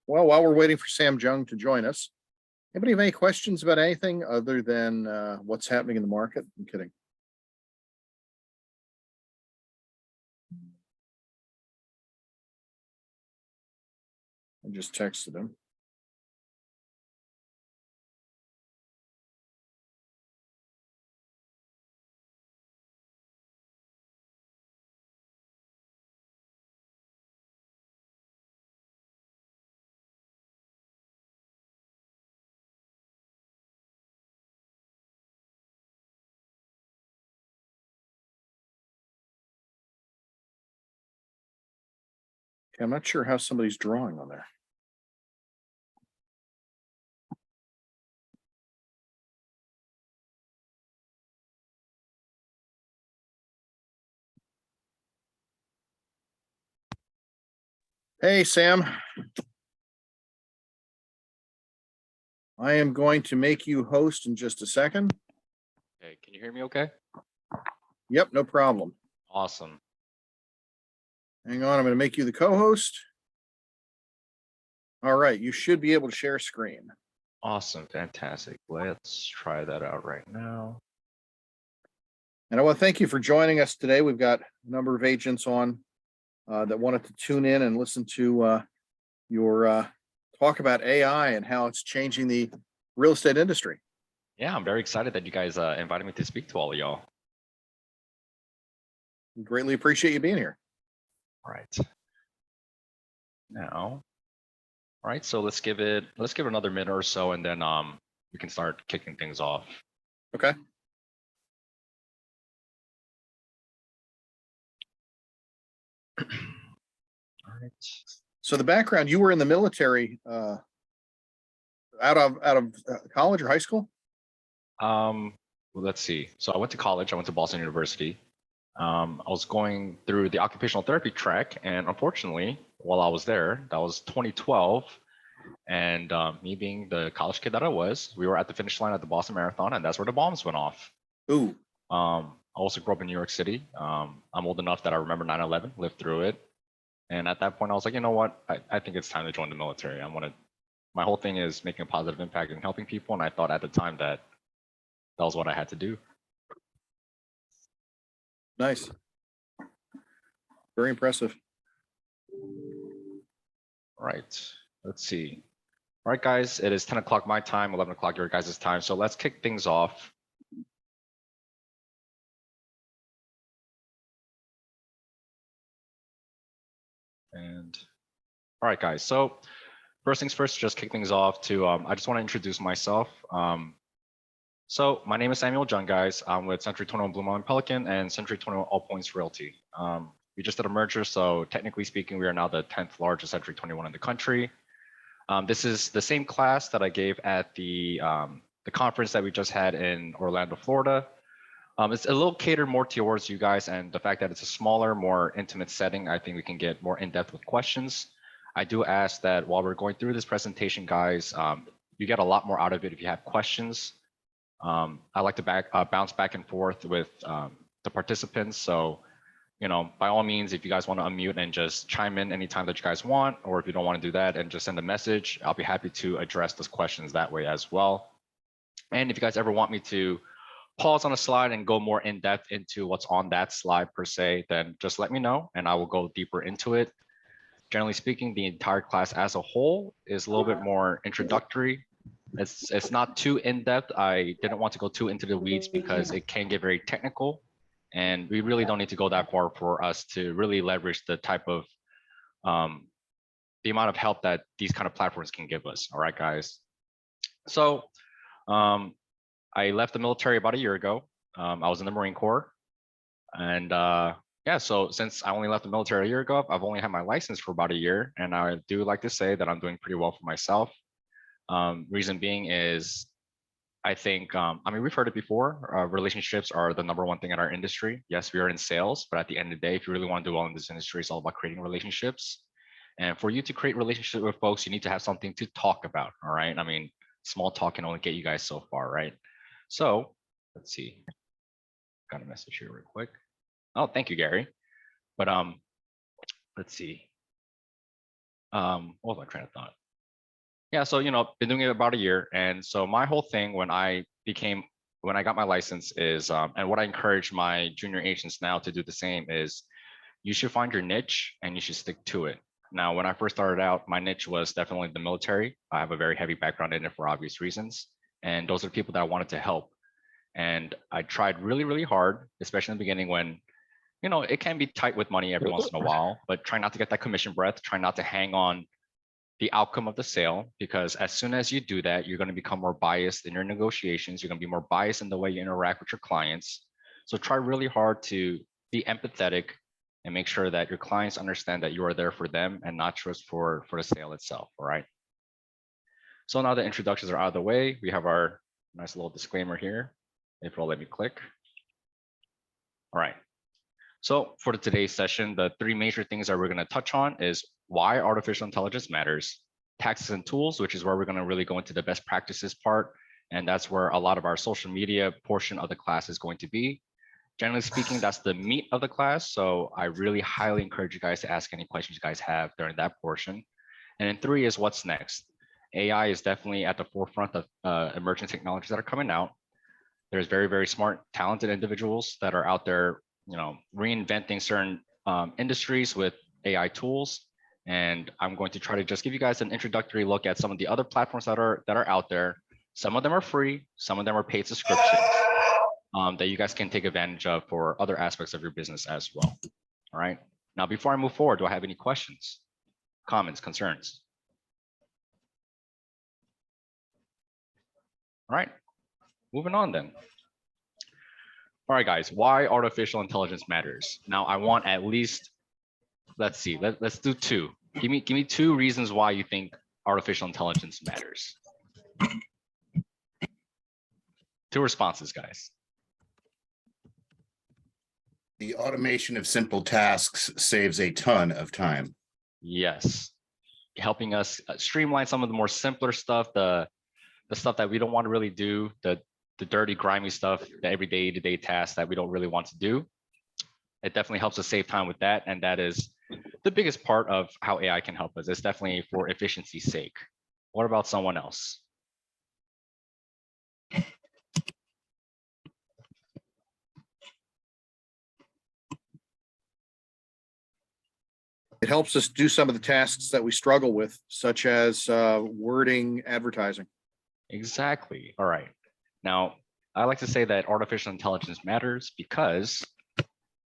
Well, while we're waiting for Sam Jung to join us, anybody have any questions about anything other than what's happening in the market? I'm kidding. I just texted him. Okay, I'm not sure how somebody's drawing on there. Hey, Sam. I am going to make you host in just a second. Hey, can you hear me okay? Yep, no problem. Awesome. Hang on, I'm going to make you the co-host. All right, you should be able to share screen. Awesome. Fantastic. Let's try that out right now. And I want to thank you for joining us today. We've got a number of agents on that wanted to tune in and listen to your talk about AI and how it's changing the real estate industry. Yeah, I'm very excited that you guys invited me to speak to all of y'all. We greatly appreciate you being here. All right. Now, all right, so let's give it another minute or so, and then we can start kicking things off. Okay. All right. So the background, you were in the military out of college or high school? Well, let's see. So I went to college. I went to Boston University. I was going through the occupational therapy track, and unfortunately, while I was there, that was 2012, and me being the college kid that I was, we were at the finish line at the Boston Marathon, and that's where the bombs went off. Ooh. I also grew up in New York City. I'm old enough that I remember 9/11, lived through it, and at that point, I was like, you know what? I think it's time to join the military. My whole thing is making a positive impact and helping people, and I thought at the time that was what I had to do. Nice. Very impressive. All right, let's see. All right, guys, it is 10 o'clock my time, 11 o'clock your guys' time. So let's kick things off. And all right, guys. So first things first, just kick things off to, I just want to introduce myself. So my name is Samuel Jung, guys. I'm with Century 21 Blue Mountain Pelican and Century 21 All Points Realty. We just did a merger, so technically speaking, we are now the 10th largest Century 21 in the country. This is the same class that I gave at the conference that we just had in Orlando, Florida. It's a little catered more towards you guys, and the fact that it's a smaller, more intimate setting, I think we can get more in-depth with questions. I do ask that while we're going through this presentation, guys, you get a lot more out of it if you have questions. I like to bounce back and forth with the participants. So, you know, by all means, if you guys want to unmute and just chime in anytime that you guys want, or if you don't want to do that and just send a message, I'll be happy to address those questions that way as well. And if you guys ever want me to pause on a slide and go more in depth into what's on that slide per se, then just let me know and I will go deeper into it. Generally speaking, the entire class as a whole is a little bit more introductory. It's not too in-depth. I didn't want to go too into the weeds because it can get very technical, and we really don't need to go that far for us to really leverage the type of the amount of help that these kind of platforms can give us. All right, guys. So I left the military about a year ago. I was in the Marine Corps, and yeah, so since I only left the military a year ago, I've only had my license for about a year, and I do like to say that I'm doing pretty well for myself. Reason being is, I think, I mean, we've heard it before, relationships are the #1 thing in our industry. Yes, we are in sales, but at the end of the day, if you really want to do well in this industry, it's all about creating relationships. And for you to create relationships with folks, you need to have something to talk about, all right? I mean, small talk can only get you guys so far, right? So let's see, got a message here real quick. Oh, thank you, Gary. But let's see. What was my train of thought? Yeah, so been doing it about a year, and so my whole thing when I got my license is, and what I encourage my junior agents now to do the same is, you should find your niche and you should stick to it. Now, when I first started out, my niche was definitely the military. I have a very heavy background in it for obvious reasons, and those are the people that I wanted to help. And I tried really, really hard, especially in the beginning when it can be tight with money every once in a while, but try not to get that commission breath. Try not to hang on the outcome of the sale, because as soon as you do that, you're going to become more biased in your negotiations. You're going to be more biased in the way you interact with your clients. So try really hard to be empathetic and make sure that your clients understand that you are there for them and not just for the sale itself. All right. So now the introductions are out of the way. We have our nice little disclaimer here. If you'll let me click. All right. So for today's session, the three major things that we're going to touch on is why artificial intelligence matters, tactics and tools, which is where we're going to really go into the best practices part. And that's where a lot of our social media portion of the class is going to be. Generally speaking, that's the meat of the class. So I really highly encourage you guys to ask any questions you guys have during that portion. And then three is what's next. AI is definitely at the forefront of emerging technologies that are coming out. There's very, very smart, talented individuals that are out there, reinventing certain industries with AI tools. And I'm going to try to just give you guys an introductory look at some of the other platforms that are out there. Some of them are free, some of them are paid subscriptions that you guys can take advantage of for other aspects of your business as well. All right. Now, before I move forward, do I have any questions, comments, concerns? All right. Moving on then. All right, guys, why artificial intelligence matters. Now, I want at least, let's see, let's do two. Give me two reasons why you think artificial intelligence matters. Two responses, guys. The automation of simple tasks saves a ton of time. Yes, helping us streamline some of the more simpler stuff, the stuff that we don't want to really do, the dirty, grimy stuff, the everyday to-day tasks that we don't really want to do. It definitely helps us save time with that. And that is the biggest part of how AI can help us. It's definitely for efficiency's sake. What about someone else? It helps us do some of the tasks that we struggle with, such as wording advertising. Exactly. All right. Now, I like to say that artificial intelligence matters because,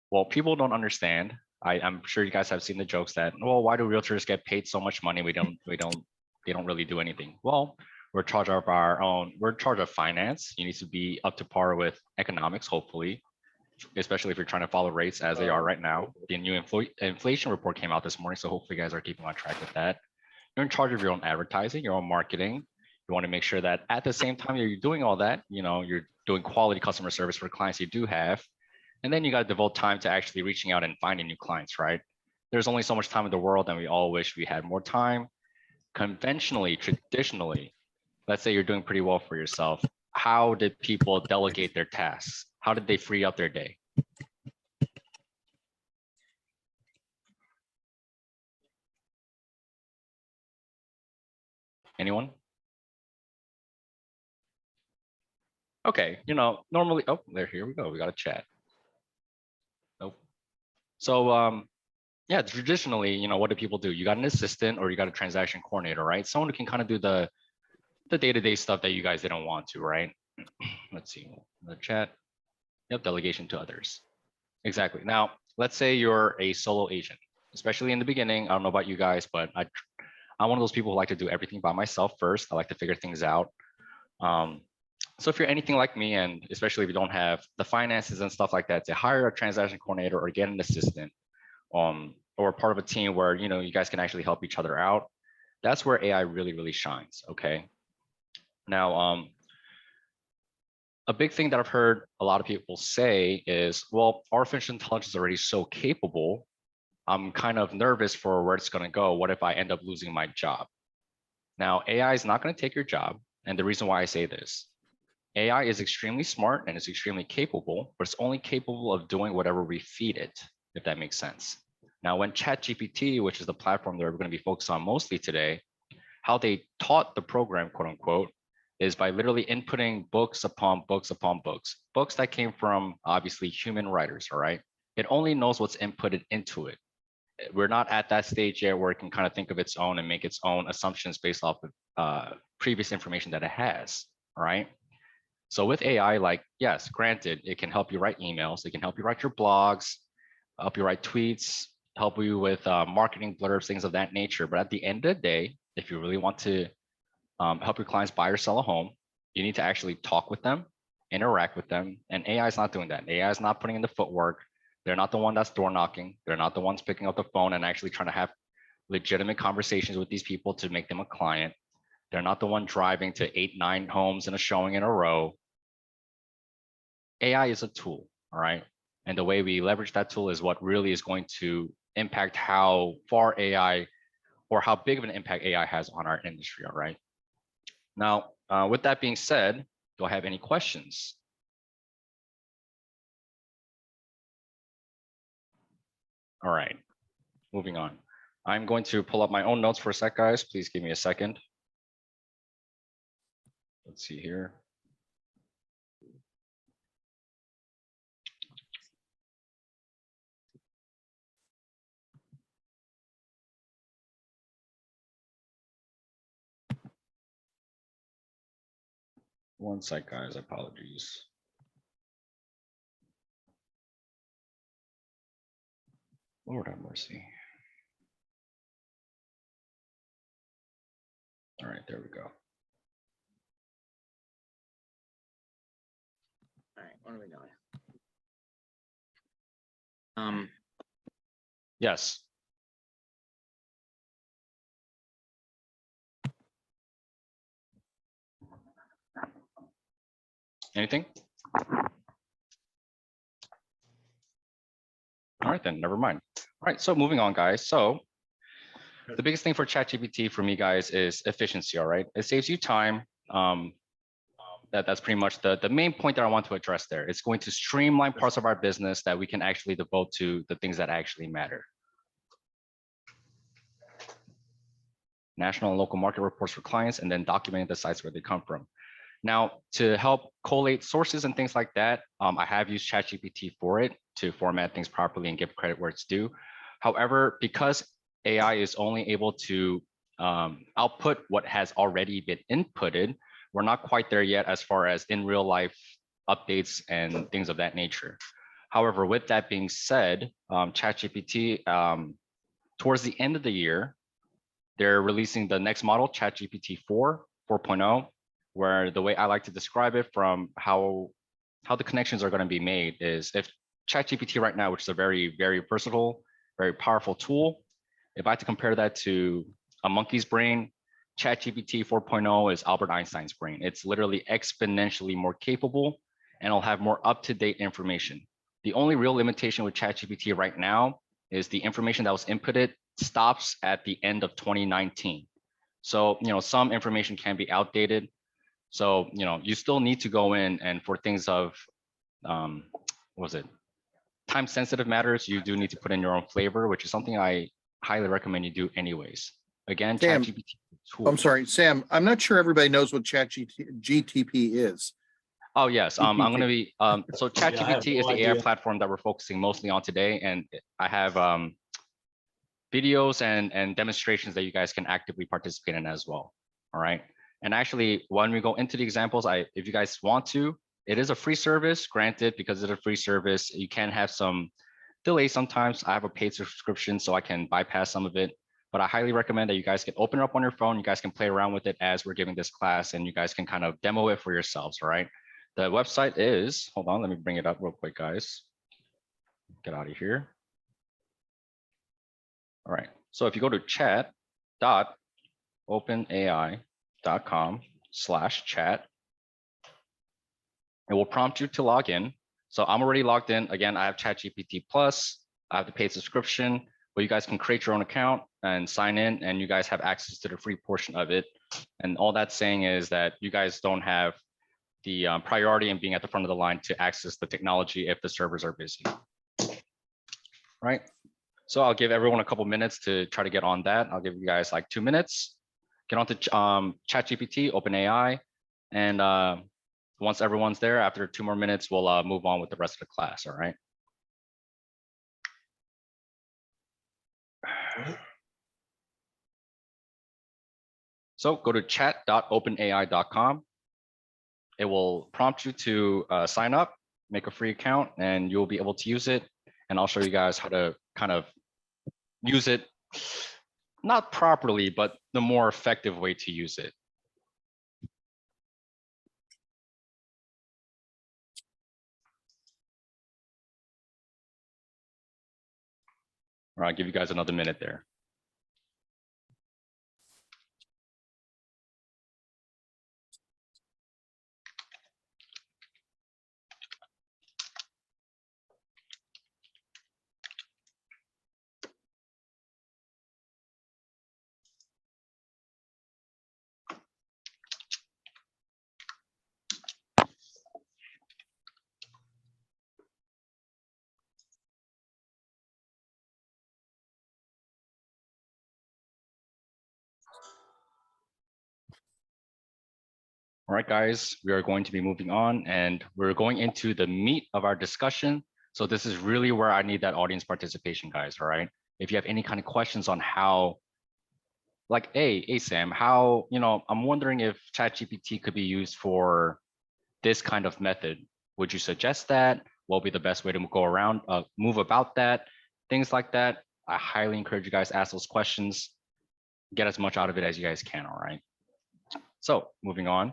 well, people don't understand. I'm sure you guys have seen the jokes that, well, why do realtors get paid so much money? They don't really do anything. Well, we're in charge of we're in charge of finance. You need to be up to par with economics, hopefully, especially if you're trying to follow rates as they are right now. The new inflation report came out this morning, so hopefully you guys are keeping on track with that. You're in charge of your own advertising, your own marketing. You want to make sure that at the same time you're doing all that, you're doing quality customer service for the clients you do have. And then you got to devote time to actually reaching out and finding new clients, right? There's only so much time in the world, and we all wish we had more time. Conventionally, traditionally, let's say you're doing pretty well for yourself. How did people delegate their tasks? How did they free up their day? Anyone? Okay, normally, oh, here we go. We got a chat. Nope. So, yeah, traditionally, what do people do? You got an assistant or you got a transaction coordinator, right? Someone who can kind of do the day-to-day stuff that you guys didn't want to, right? Let's see, the chat. Yep, delegation to others. Exactly. Now, let's say you're a solo agent, especially in the beginning. I don't know about you guys, but I'm one of those people who like to do everything by myself first. I like to figure things out. So if you're anything like me, and especially if you don't have the finances and stuff like that, to hire a transaction coordinator or get an assistant, or part of a team where you guys can actually help each other out, that's where AI really, really shines. Okay. Now, a big thing that I've heard a lot of people say is, well, artificial intelligence is already so capable. I'm kind of nervous for where it's going to go. What if I end up losing my job? Now, AI is not going to take your job. And the reason why I say this, AI is extremely smart and it's extremely capable, but it's only capable of doing whatever we feed it, if that makes sense. Now, when ChatGPT, which is the platform that we're going to be focused on mostly today, how they taught the program, quote unquote, is by literally inputting books upon books upon books that came from obviously human writers, all right? It only knows what's inputted into it. We're not at that stage yet where it can kind of think of its own and make its own assumptions based off of previous information that it has, all right? So with AI, like, yes, granted, it can help you write emails, it can help you write your blogs, help you write tweets, help you with marketing blurbs, things of that nature. But at the end of the day, if you really want to help your clients buy or sell a home, you need to actually talk with them, interact with them. And AI is not doing that. AI is not putting in the footwork. They're not the one that's door knocking. They're not the ones picking up the phone and actually trying to have legitimate conversations with these people to make them a client. They're not the one driving to 8, 9 homes in a showing in a row. AI is a tool, all right? And the way we leverage that tool is what really is going to impact how far AI or how big of an impact AI has on our industry, all right? Now, with that being said, do I have any questions? All right, moving on. I'm going to pull up my own notes for a sec, guys. Please give me a second. Let's see here. One sec, guys, apologies. Lord have mercy. All right, there we go. All right, what are we doing? Yes. Anything? All right, then, never mind. All right, so moving on, guys. So the biggest thing for ChatGPT for me, guys, is efficiency, all right? It saves you time. That's pretty much the main point that I want to address there. It's going to streamline parts of our business that we can actually devote to the things that actually matter. National and local market reports for clients, and then documenting the sites where they come from. Now, to help collate sources and things like that, I have used ChatGPT for it to format things properly and give credit where it's due. However, because AI is only able to output what has already been inputted, we're not quite there yet as far as in real life updates and things of that nature. However, with that being said, ChatGPT, towards the end of the year, they're releasing the next model, ChatGPT 4.0, where the way I like to describe it from how the connections are going to be made is if ChatGPT right now, which is a very, very versatile, very powerful tool, if I had to compare that to a monkey's brain, ChatGPT 4.0 is Albert Einstein's brain. It's literally exponentially more capable and it'll have more up-to-date information. The only real limitation with ChatGPT right now is the information that was inputted stops at the end of 2019. So, some information can be outdated. So, you still need to go in and for things of, what was it? Time-sensitive matters, you do need to put in your own flavor, which is something I highly recommend you do anyways. Again, Sam, ChatGPT. I'm sorry, Sam, I'm not sure everybody knows what ChatGPT is. Oh, yes. I'm going to be, so ChatGPT is the AI idea. platform that we're focusing mostly on today. And I have videos and demonstrations that you guys can actively participate in as well. All right. And actually, when we go into the examples, if you guys want to, it is a free service. Granted, because it's a free service, you can have some delay sometimes. I have a paid subscription, so I can bypass some of it. But I highly recommend that you guys can open it up on your phone. You guys can play around with it as we're giving this class, and you guys can kind of demo it for yourselves. All right. The website is, hold on, let me bring it up real quick, guys. Get out of here. All right. So if you go to chat.openai.com/chat, it will prompt you to log in. So I'm already logged in. Again, I have ChatGPT Plus. I have the paid subscription, but you guys can create your own account and sign in, and you guys have access to the free portion of it. And all that's saying is that you guys don't have the priority in being at the front of the line to access the technology if the servers are busy. Right. So I'll give everyone a couple minutes to try to get on that. I'll give you guys like 2 minutes. get onto ChatGPT, OpenAI, and once everyone's there, after 2 more minutes, we'll move on with the rest of the class. All right. So go to chat.openai.com. It will prompt you to sign up, make a free account, and you'll be able to use it. And I'll show you guys how to kind of use it, not properly, but the more effective way to use it. Or I'll give you guys another minute there. All right, guys, we are going to be moving on and we're going into the meat of our discussion. So this is really where I need that audience participation, guys. All right. If you have any kind of questions on how, like, hey, Sam, how, I'm wondering if ChatGPT could be used for this kind of method. Would you suggest that? What will be the best way to go around, move about that? Things like that. I highly encourage you guys to ask those questions. Get as much out of it as you guys can. All right. So moving on.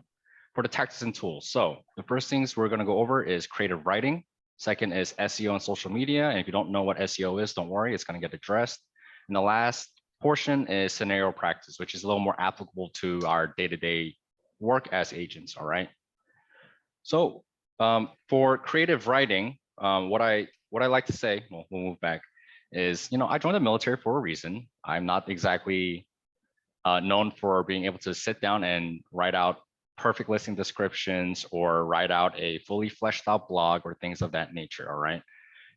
For the tactics and tools. So the first things we're going to go over is creative writing. Second is SEO and social media. And if you don't know what SEO is, don't worry, it's going to get addressed. And the last portion is scenario practice, which is a little more applicable to our day-to-day work as agents. All right. So for creative writing, what I like to say, well, we'll move back, is, I joined the military for a reason. I'm not exactly known for being able to sit down and write out perfect listing descriptions or write out a fully fleshed out blog or things of that nature. All right.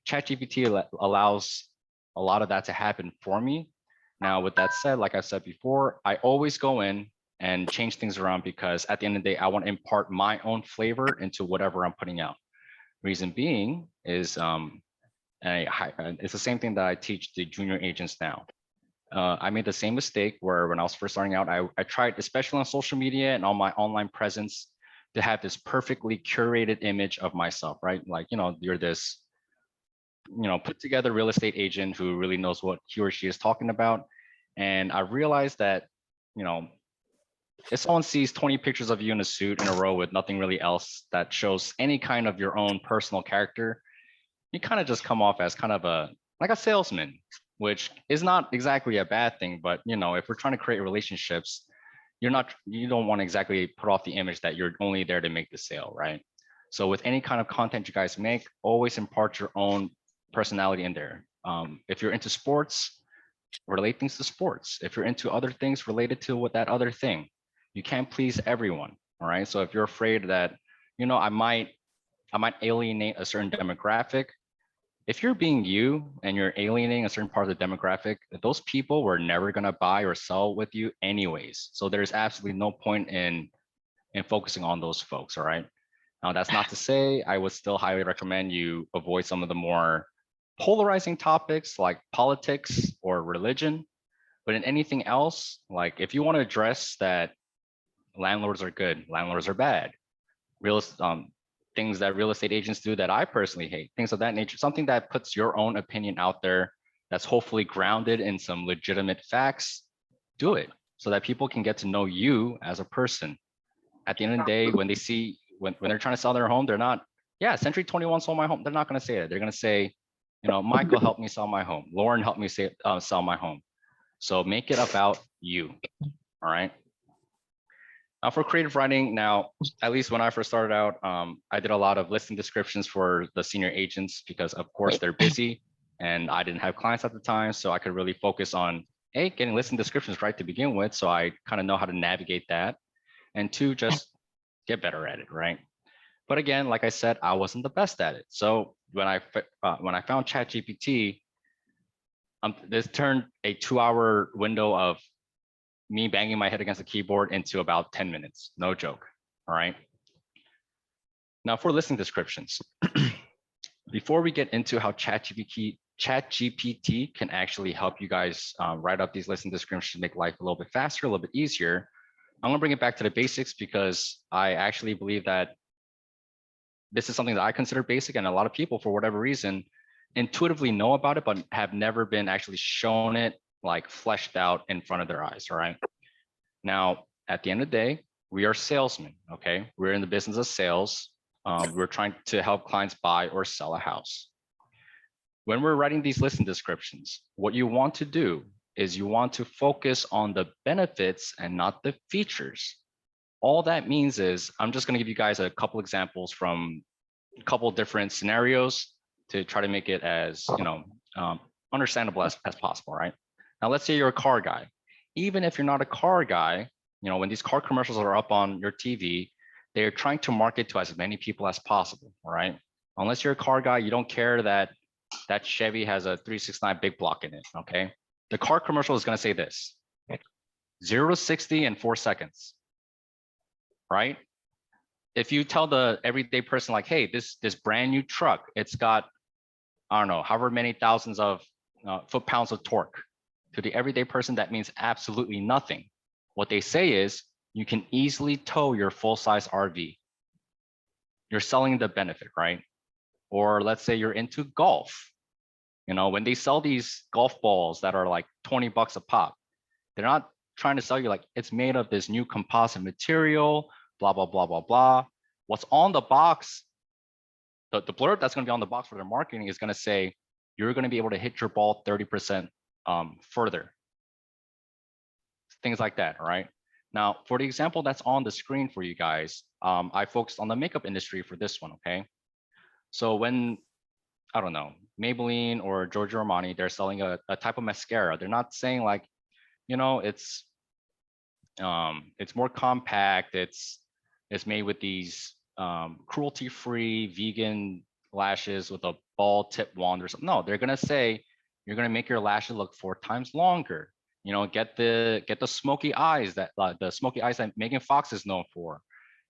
ChatGPT allows a lot of that to happen for me. Now, with that said, like I said before, I always go in and change things around because at the end of the day, I want to impart my own flavor into whatever I'm putting out. Reason being is it's the same thing that I teach the junior agents now. I made the same mistake where when I was first starting out, I tried, especially on social media and on my online presence, to have this perfectly curated image of myself, right? Like, you're this, put together real estate agent who really knows what he or she is talking about. And I realized that, if someone sees 20 pictures of you in a suit in a row with nothing really else that shows any kind of your own personal character, you kind of just come off as kind of like a salesman, which is not exactly a bad thing. But, if we're trying to create relationships, you don't want to exactly put off the image that you're only there to make the sale, right? So with any kind of content you guys make, always impart your own personality in there. If you're into sports, relate things to sports. If you're into other things related to what that other thing, you can't please everyone. All right. So if you're afraid that, I might alienate a certain demographic, if you're being you and you're alienating a certain part of the demographic, those people were never going to buy or sell with you anyways. So there's absolutely no point in focusing on those folks. All right. Now, that's not to say I would still highly recommend you avoid some of the more polarizing topics like politics or religion. But in anything else, like if you want to address that landlords are good, landlords are bad, things that real estate agents do that I personally hate, things of that nature, something that puts your own opinion out there that's hopefully grounded in some legitimate facts, do it so that people can get to know you as a person. At the end of the day, when they see, when they're trying to sell their home, they're not, yeah, Century 21 sold my home. They're not going to say that. They're going to say, Michael helped me sell my home. Lauren helped me sell my home. So make it about you. All right. For creative writing, now, at least when I first started out, I did a lot of listing descriptions for the senior agents because, of course, they're busy and I didn't have clients at the time. So I could really focus on, A, getting listing descriptions right to begin with. So I kind of know how to navigate that. And 2, just get better at it, right? But again, like I said, I wasn't the best at it. So when I found ChatGPT, this turned a 2-hour window of me banging my head against the keyboard into about 10 minutes. No joke. All right. Now for listing descriptions, before we get into how ChatGPT can actually help you guys write up these listing descriptions to make life a little bit faster, a little bit easier, I'm gonna bring it back to the basics because I actually believe that this is something that I consider basic, and a lot of people, for whatever reason, intuitively know about it, but have never been actually shown it like fleshed out in front of their eyes. All right. Now, at the end of the day, we are salesmen. Okay. We're in the business of sales. We're trying to help clients buy or sell a house. When we're writing these listing descriptions, what you want to do is you want to focus on the benefits and not the features. All that means is I'm just going to give you guys a couple examples from a couple different scenarios to try to make it as understandable as possible, right? Now, let's say you're a car guy. Even if you're not a car guy, when these car commercials are up on your TV, they're trying to market to as many people as possible, all right? Unless you're a car guy, you don't care that that Chevy has a 369 big block in it, okay? The car commercial is going to say this: 0 to 60 in 4 seconds, right? If you tell the everyday person like, hey, this brand new truck, it's got, I don't know, however many thousands of foot-pounds of torque, to the everyday person, that means absolutely nothing. What they say is, you can easily tow your full-size RV. You're selling the benefit, right? Or let's say you're into golf. When they sell these golf balls that are like 20 bucks a pop, they're not trying to sell you like it's made of this new composite material, blah, blah, blah, blah, blah. What's on the box, the blurb that's going to be on the box for their marketing is going to say, you're going to be able to hit your ball 30% further. Things like that, all right? Now, for the example that's on the screen for you guys, I focused on the makeup industry for this one, okay? So when, I don't know, Maybelline or Giorgio Armani, they're selling a type of mascara. They're not saying like, it's more compact. It's made with these cruelty-free vegan lashes with a ball tip wand or something. No, they're gonna say you're gonna make your lashes look 4 times longer. Get the smoky eyes that Megan Fox is known for.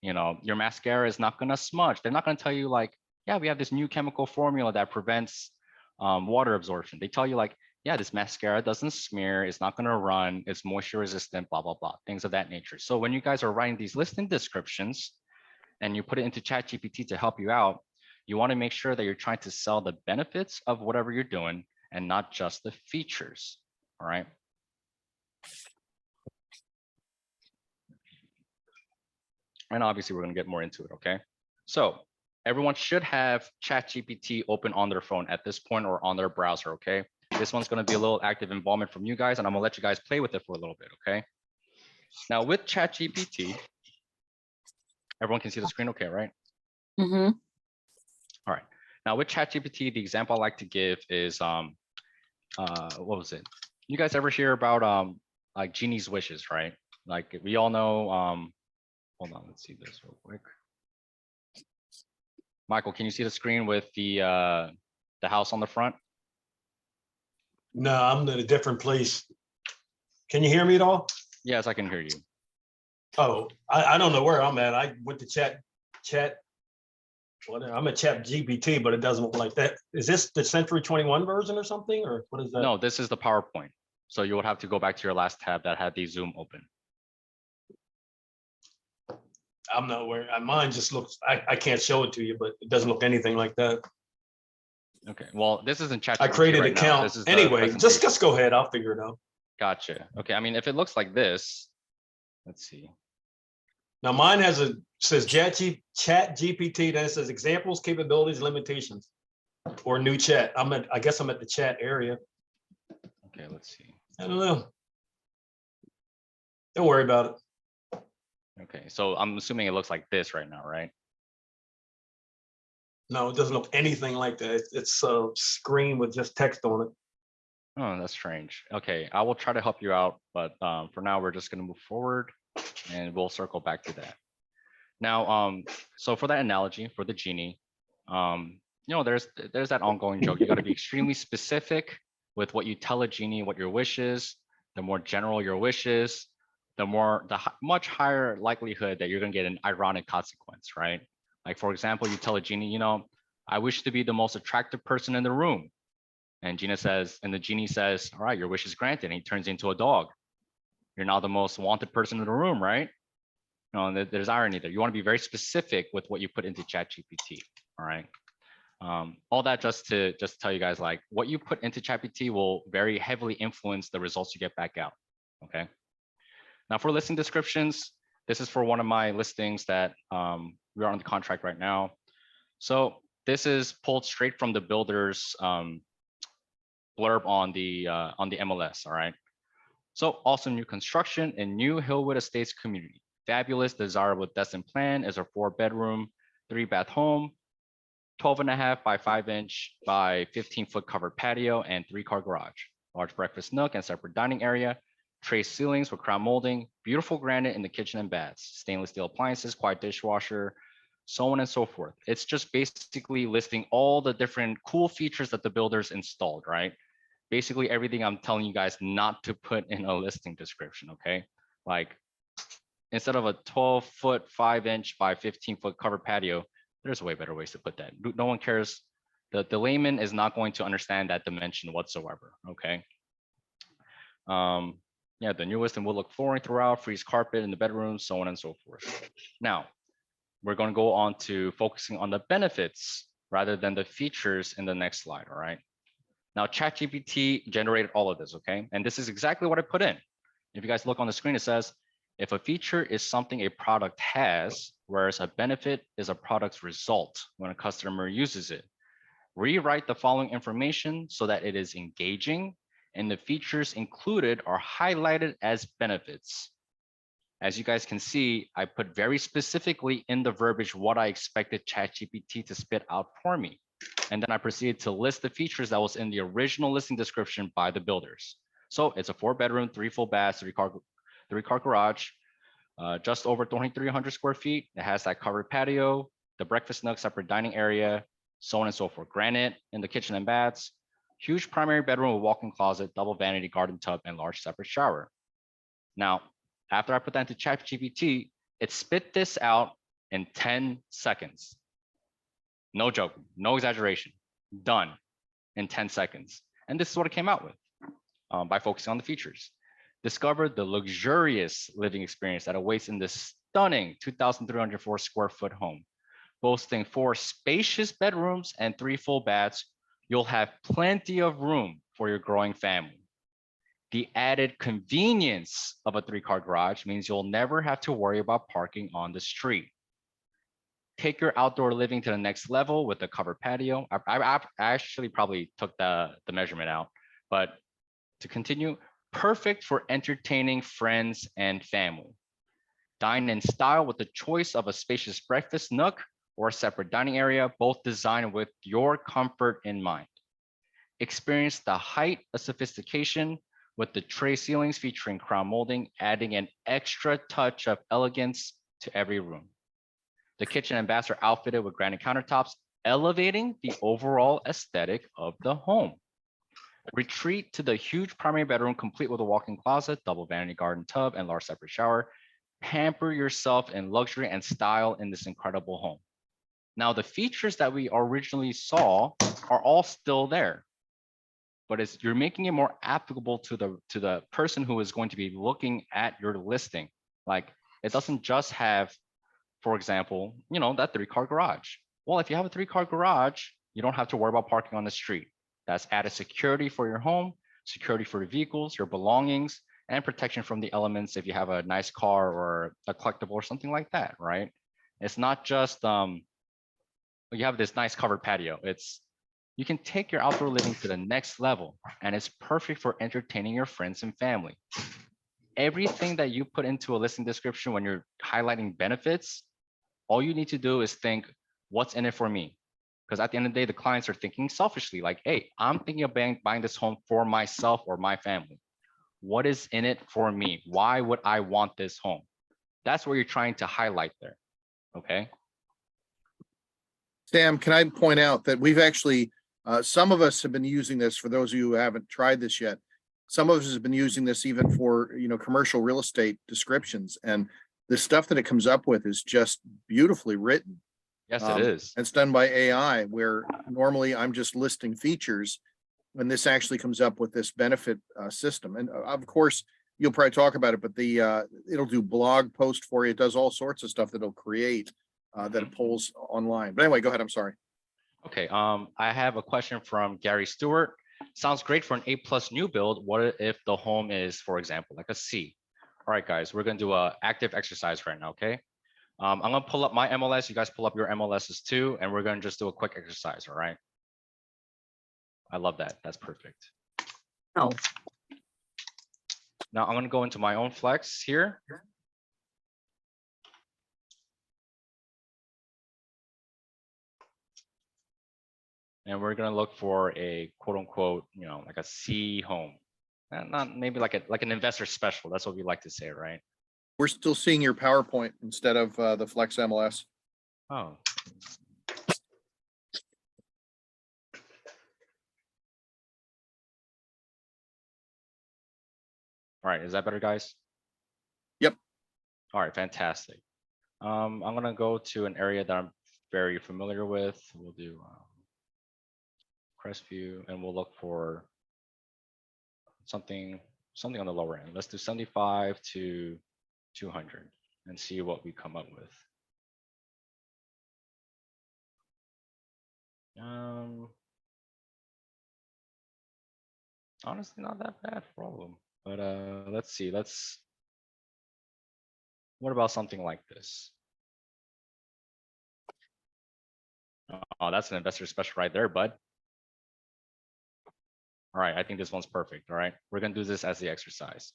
Your mascara is not gonna smudge. They're not gonna tell you like, yeah, we have this new chemical formula that prevents water absorption. They tell you like, yeah, this mascara doesn't smear, it's not gonna run, it's moisture resistant, blah, blah, blah, things of that nature. So when you guys are writing these listing descriptions and you put it into ChatGPT to help you out, you wanna make sure that you're trying to sell the benefits of whatever you're doing and not just the features, all right? And obviously we're gonna get more into it, okay? So everyone should have ChatGPT open on their phone at this point or on their browser, okay? This one's gonna be a little active involvement from you guys, and I'm gonna let you guys play with it for a little bit, okay? Now with ChatGPT, everyone can see the screen okay, right? Mm-hmm. All right. Now with ChatGPT, the example I like to give is, what was it? You guys ever hear about like Genie's wishes, right? Like we all know, hold on, let's see this real quick. Michael, can you see the screen with the house on the front? No, I'm in a different place. Can you hear me at all? Yes, I can hear you. Oh, I don't know where I'm at. I went to chat. Well, I'm at ChatGPT, but it doesn't look like that. Is this the Century 21 version or something, or what is that? No, this is the PowerPoint. So you would have to go back to your last tab that had the Zoom open. I'm not aware. Mine just looks, I can't show it to you, but it doesn't look anything like that. Okay, well, this isn't ChatGPT I created an right now. account. This is the Anyway, just presentation. go ahead. I'll figure it out. Gotcha. Okay, I mean, if it looks like this, let's see. Now mine says ChatGPT, then it says examples, capabilities, limitations, or new chat. I guess I'm at the chat area. Okay, let's see. I don't know. Don't worry about it. Okay, so I'm assuming it looks like this right now, right? No, it doesn't look anything like that. It's a screen with just text on it. Oh, that's strange. Okay, I will try to help you out, but for now, we're just gonna move forward and we'll circle back to that. Now, so for that analogy, for the genie, there's that ongoing joke. You gotta be extremely specific with what you tell a genie, what your wish is. The more general your wish is, much higher likelihood that you're going to get an ironic consequence, right? Like, for example, you tell a genie, I wish to be the most attractive person in the room. And the genie says, all right, your wish is granted. And he turns into a dog. You're now the most wanted person in the room, right? There's irony there. You want to be very specific with what you put into ChatGPT, all right? All that just to tell you guys, like, what you put into ChatGPT will very heavily influence the results you get back out, okay? Now for listing descriptions, this is for one of my listings that we are on the contract right now. So this is pulled straight from the builder's blurb on the MLS, all right? So awesome new construction in New Hillwood Estates community. Fabulous, desirable destined plan is a 4-bedroom, 3-bath home, 12.5 by 5-inch by 15-foot covered patio and 3-car garage. Large breakfast nook and separate dining area. Tray ceilings with crown molding, beautiful granite in the kitchen and baths, stainless steel appliances, quiet dishwasher, so on and so forth. It's just basically listing all the different cool features that the builders installed, right? Basically everything I'm telling you guys not to put in a listing description, okay? Like, instead of a 12-foot, 5-inch by 15-foot covered patio, there's way better ways to put that. No one cares. The layman is not going to understand that dimension whatsoever, okay? Yeah, the newest and wood look flooring throughout, freeze carpet in the bedroom, so on and so forth. Now, we're going to go on to focusing on the benefits rather than the features in the next slide, all right? Now, ChatGPT generated all of this, okay? And this is exactly what I put in. If you guys look on the screen, it says, if a feature is something a product has, whereas a benefit is a product's result when a customer uses it. Rewrite the following information so that it is engaging and the features included are highlighted as benefits. As you guys can see, I put very specifically in the verbiage what I expected ChatGPT to spit out for me. And then I proceeded to list the features that was in the original listing description by the builders. So it's a 4-bedroom, 3 full baths, 3-car garage, just over 2,300 square feet. It has that covered patio, the breakfast nook, separate dining area, so on and so forth. Granite in the kitchen and baths, huge primary bedroom with walk-in closet, double vanity garden tub, and large separate shower. Now, after I put that into ChatGPT, it spit this out in 10 seconds. No joke, no exaggeration, done in 10 seconds. And this is what it came out with by focusing on the features. Discover the luxurious living experience that awaits in this stunning 2,304 square foot home. Boasting 4 spacious bedrooms and 3 full baths, you'll have plenty of room for your growing family. The added convenience of a 3-car garage means you'll never have to worry about parking on the street. Take your outdoor living to the next level with a covered patio. I actually probably took the measurement out, but to continue, perfect for entertaining friends and family. Dine in style with the choice of a spacious breakfast nook or a separate dining area, both designed with your comfort in mind. Experience the height of sophistication with the tray ceilings featuring crown molding, adding an extra touch of elegance to every room. The kitchen and baths are outfitted with granite countertops, elevating the overall aesthetic of the home. Retreat to the huge primary bedroom, complete with a walk-in closet, double vanity garden tub, and large separate shower. Pamper yourself in luxury and style in this incredible home. Now, the features that we originally saw are all still there, but you're making it more applicable to the person who is going to be looking at your listing. Like, it doesn't just have, for example, that 3-car garage. Well, if you have a 3-car garage, you don't have to worry about parking on the street. That's added security for your home, security for your vehicles, your belongings, and protection from the elements if you have a nice car or a collectible or something like that, right? It's not just you have this nice covered patio. You can take your outdoor living to the next level, and it's perfect for entertaining your friends and family. Everything that you put into a listing description when you're highlighting benefits, all you need to do is think, what's in it for me? Because at the end of the day, the clients are thinking selfishly, like, hey, I'm thinking of buying this home for myself or my family. What is in it for me? Why would I want this home? That's what you're trying to highlight there, okay? Sam, can I point out that we've actually, some of us have been using this, for those of you who haven't tried this yet, some of us have been using this even for, commercial real estate descriptions, and the stuff that it comes up with is just beautifully written. Yes, it is. It's done by AI, where normally I'm just listing features, and this actually comes up with this benefit system. And of course, you'll probably talk about it, but it'll do blog post for you. It does all sorts of stuff that it'll create that it pulls online. But anyway, go ahead. I'm sorry. Okay, I have a question from Gary Stewart. Sounds great for an A+ new build. What if the home is, for example, like a C? All right, guys, we're gonna do a active exercise right now, okay? I'm gonna pull up my MLS. You guys pull up your MLSs too, and we're gonna just do a quick exercise, all right? I love that. That's perfect. Oh, Now I'm gonna go into my own Flex here. And we're gonna look for a quote unquote, like a C home. And not maybe like an investor special. That's what we like to say, right? We're still seeing your PowerPoint instead of the Flex MLS. Oh. All right, is that better, guys? Yep. All right, fantastic. I'm gonna go to an area that I'm very familiar with. We'll do Crestview, and we'll look for something on the lower end. Let's do 75 to 200 and see what we come up with. Honestly, not that bad for all of them. But let's see. What about something like this? Oh, that's an investor special right there, bud. All right, I think this one's perfect. All right, we're gonna do this as the exercise.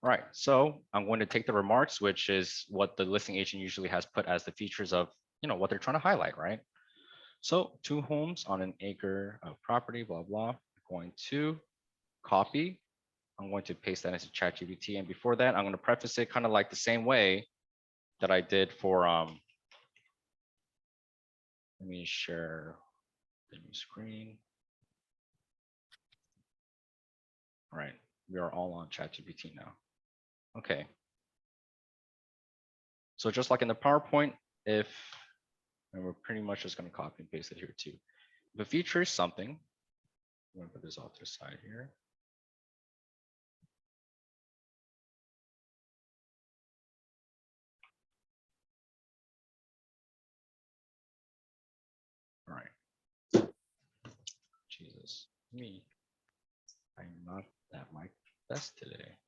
All right, so I'm going to take the remarks, which is what the listing agent usually has put as the features of, what they're trying to highlight, right? So 2 homes on an acre of property, blah, blah. I'm going to copy. I'm going to paste that into ChatGPT. And before that, I'm going to preface it kind of like the same way that I did for, let me share the new screen. All right, we are all on ChatGPT now. Okay. So just like in the PowerPoint, and we're pretty much just going to copy and paste it here too. If a feature is something, I'm going to put this off to the side here. All right. Jesus, me. I'm not at my best today.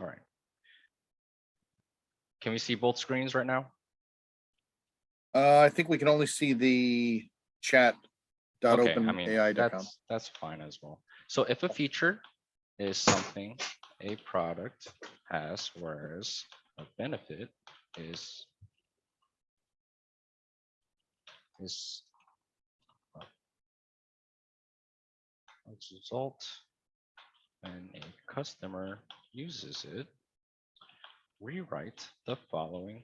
All right. Can we see both screens right now? I think we can only see the chat.openai.com. That's fine as well. So if a feature is something a product has, whereas a benefit is as a result when a customer uses it, rewrite the following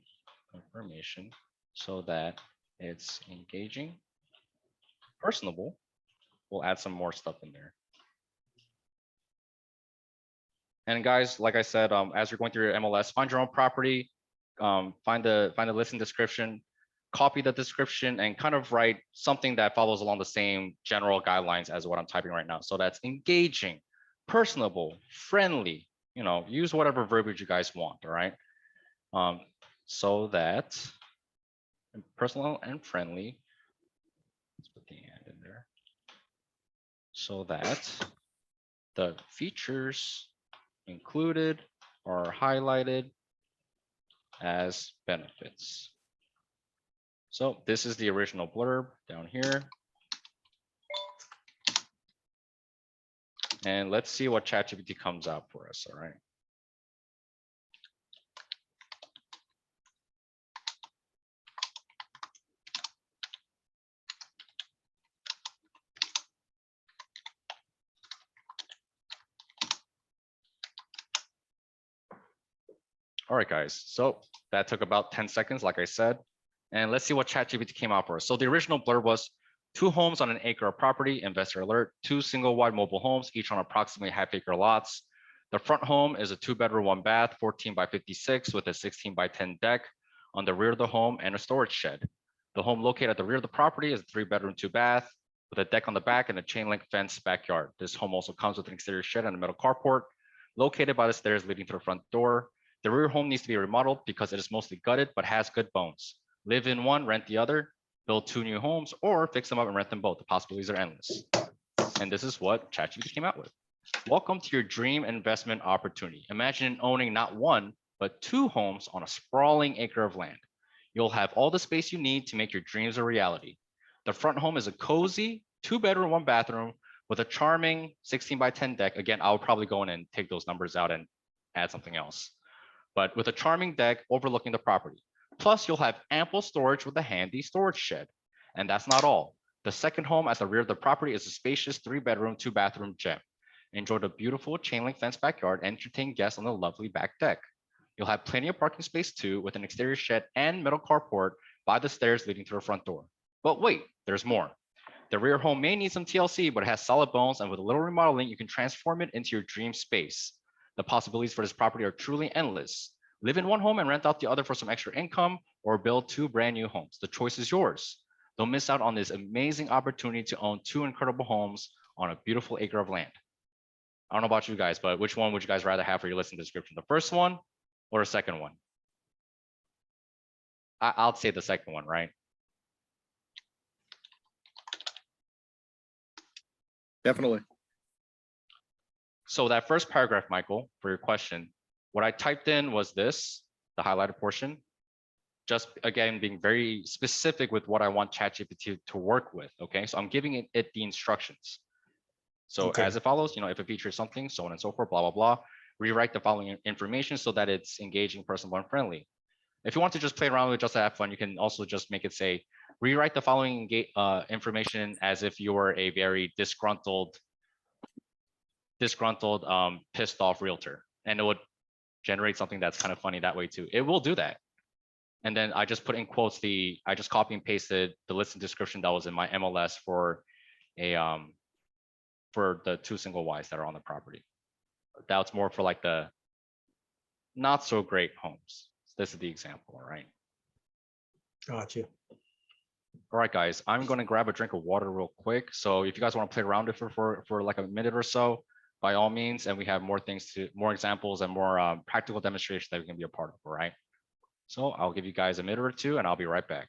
information so that it's engaging, personable. We'll add some more stuff in there. And guys, like I said, as you're going through your MLS, find your own property, find the listing description, copy the description, and kind of write something that follows along the same general guidelines as what I'm typing right now. So that's engaging, personable, friendly. Use whatever verbiage you guys want. All right. So that personal and friendly. Let's put the and in there. So that the features included are highlighted as benefits. So this is the original blurb down here. And let's see what ChatGPT comes out for us, all right? All right, guys, so that took about 10 seconds, like I said. And let's see what ChatGPT came out for us. So the original blurb was, 2 homes on an acre of property, investor alert, 2 single wide mobile homes, each on approximately half-acre lots. The front home is a 2-bedroom, 1-bath, 14 by 56 with a 16 by 10 deck on the rear of the home and a storage shed. The home located at the rear of the property is a 3-bedroom, 2-bath with a deck on the back and a chain link fence backyard. This home also comes with an exterior shed and a metal carport located by the stairs leading to the front door. The rear home needs to be remodeled because it is mostly gutted but has good bones. Live in one, rent the other, build 2 new homes, or fix them up and rent them both. The possibilities are endless. And this is what ChatGPT came out with. Welcome to your dream investment opportunity. Imagine owning not 1, but 2 homes on a sprawling acre of land. You'll have all the space you need to make your dreams a reality. The front home is a cozy 2-bedroom, 1-bathroom with a charming 16 by 10 deck. Again, I'll probably go in and take those numbers out and add something else. But with a charming deck overlooking the property. Plus, you'll have ample storage with a handy storage shed. And that's not all. The second home at the rear of the property is a spacious 3-bedroom, 2-bathroom gem. Enjoy the beautiful chain link fence backyard and entertain guests on the lovely back deck. You'll have plenty of parking space too, with an exterior shed and metal carport by the stairs leading to the front door. But wait, there's more. The rear home may need some TLC, but it has solid bones, and with a little remodeling, you can transform it into your dream space. The possibilities for this property are truly endless. Live in one home and rent out the other for some extra income, or build 2 brand new homes. The choice is yours. Don't miss out on this amazing opportunity to own 2 incredible homes on a beautiful acre of land. I don't know about you guys, but which one would you guys rather have for your listing description? The first one or the second one? I'll say the second one, right? Definitely. So that first paragraph, Michael, for your question, what I typed in was this, the highlighted portion, just again, being very specific with what I want ChatGPT to work with, okay? So I'm giving it the instructions. So Okay. as it follows, if it features something, so on and so forth, blah, blah, blah, rewrite the following information so that it's engaging, personal, and friendly. If you want to just play around with it just to have fun, you can also just make it say, rewrite the following information as if you were a very disgruntled, pissed off realtor. And it would generate something that's kind of funny that way too. It will do that. And then I just put in quotes, I just copy and pasted the listing description that was in my MLS for the 2 single wides that are on the property. That's more for like the not so great homes. This is the example, all right? Gotcha. All right, guys, I'm going to grab a drink of water real quick. So if you guys want to play around with it for like a minute or so, by all means, and we have more examples and more practical demonstrations that we can be a part of, all right? So I'll give you guys a minute or two and I'll be right back.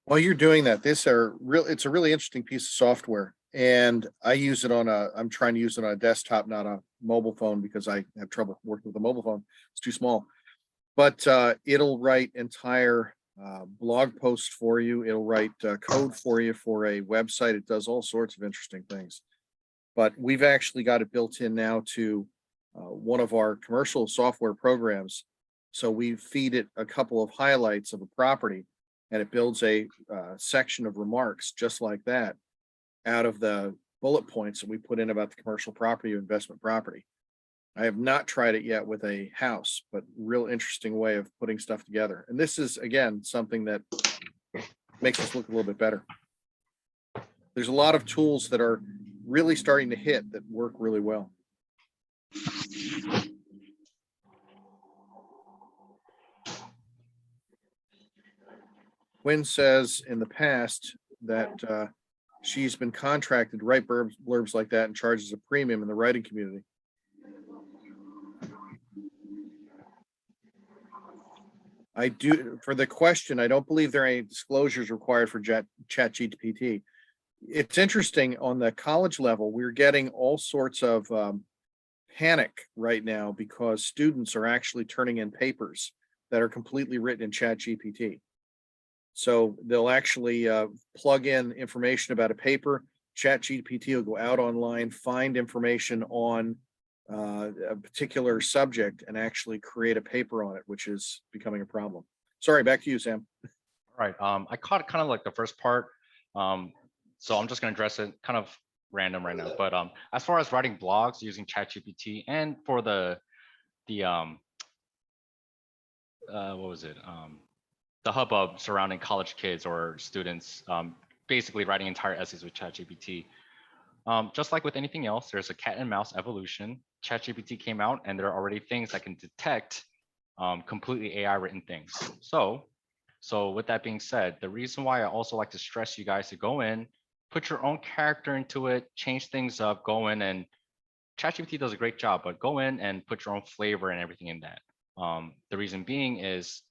While you're doing that, it's a really interesting piece of software. And I use it I'm trying to use it on a desktop, not a mobile phone, because I have trouble working with a mobile phone. It's too small. But it'll write entire blog posts for you. It'll write code for you for a website. It does all sorts of interesting things. But we've actually got it built in now to one of our commercial software programs. So we feed it a couple of highlights of a property, and it builds a section of remarks just like that out of the bullet points that we put in about the commercial property or investment property. I have not tried it yet with a house, but real interesting way of putting stuff together. And this is, again, something that makes us look a little bit better. There's a lot of tools that are really starting to hit that work really well. Quinn says in the past that she's been contracted to write blurbs like that and charges a premium in the writing community. I do, for the question, I don't believe there are any disclosures required for ChatGPT. It's interesting, on the college level, we're getting all sorts of panic right now because students are actually turning in papers that are completely written in ChatGPT. So they'll actually plug in information about a paper. ChatGPT will go out online, find information on a particular subject, and actually create a paper on it, which is becoming a problem. Sorry, back to you, Sam. All right. I caught kind of like the first part. So I'm just going to address it kind of random right now. But as far as writing blogs using ChatGPT, and for the what was it? the hubbub surrounding college kids or students basically writing entire essays with ChatGPT. Just like with anything else, there's a cat and mouse evolution. ChatGPT came out and there are already things that can detect completely AI written things. So with that being said, the reason why I also like to stress you guys to go in, put your own character into it, change things up, go in, and ChatGPT does a great job, but go in and put your own flavor and everything in that. The reason being is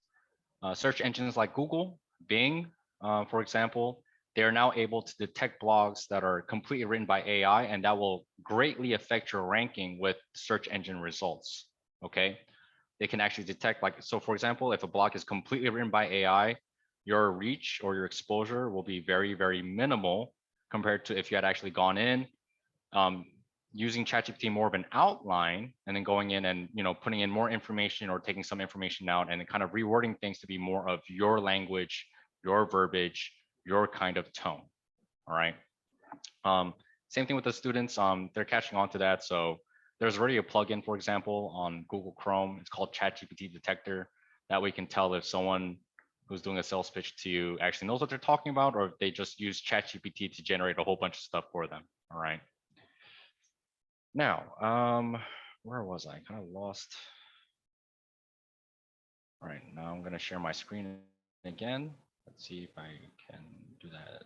search engines like Google, Bing, for example, they're now able to detect blogs that are completely written by AI, and that will greatly affect your ranking with search engine results. Okay, they can actually detect, like, so for example, if a blog is completely written by AI, your reach or your exposure will be very, very minimal compared to if you had actually gone in, using ChatGPT more of an outline and then going in and putting in more information or taking some information out and then kind of rewording things to be more of your language, your verbiage, your kind of tone. All right. Same thing with the students. They're catching on to that. So there's already a plugin, for example, on Google Chrome. It's called ChatGPT Detector. That way you can tell if someone who's doing a sales pitch to you actually knows what they're talking about, or if they just use ChatGPT to generate a whole bunch of stuff for them. All right. Now, where was I? Kind of lost. All right, now I'm gonna share my screen again. Let's see if I can do that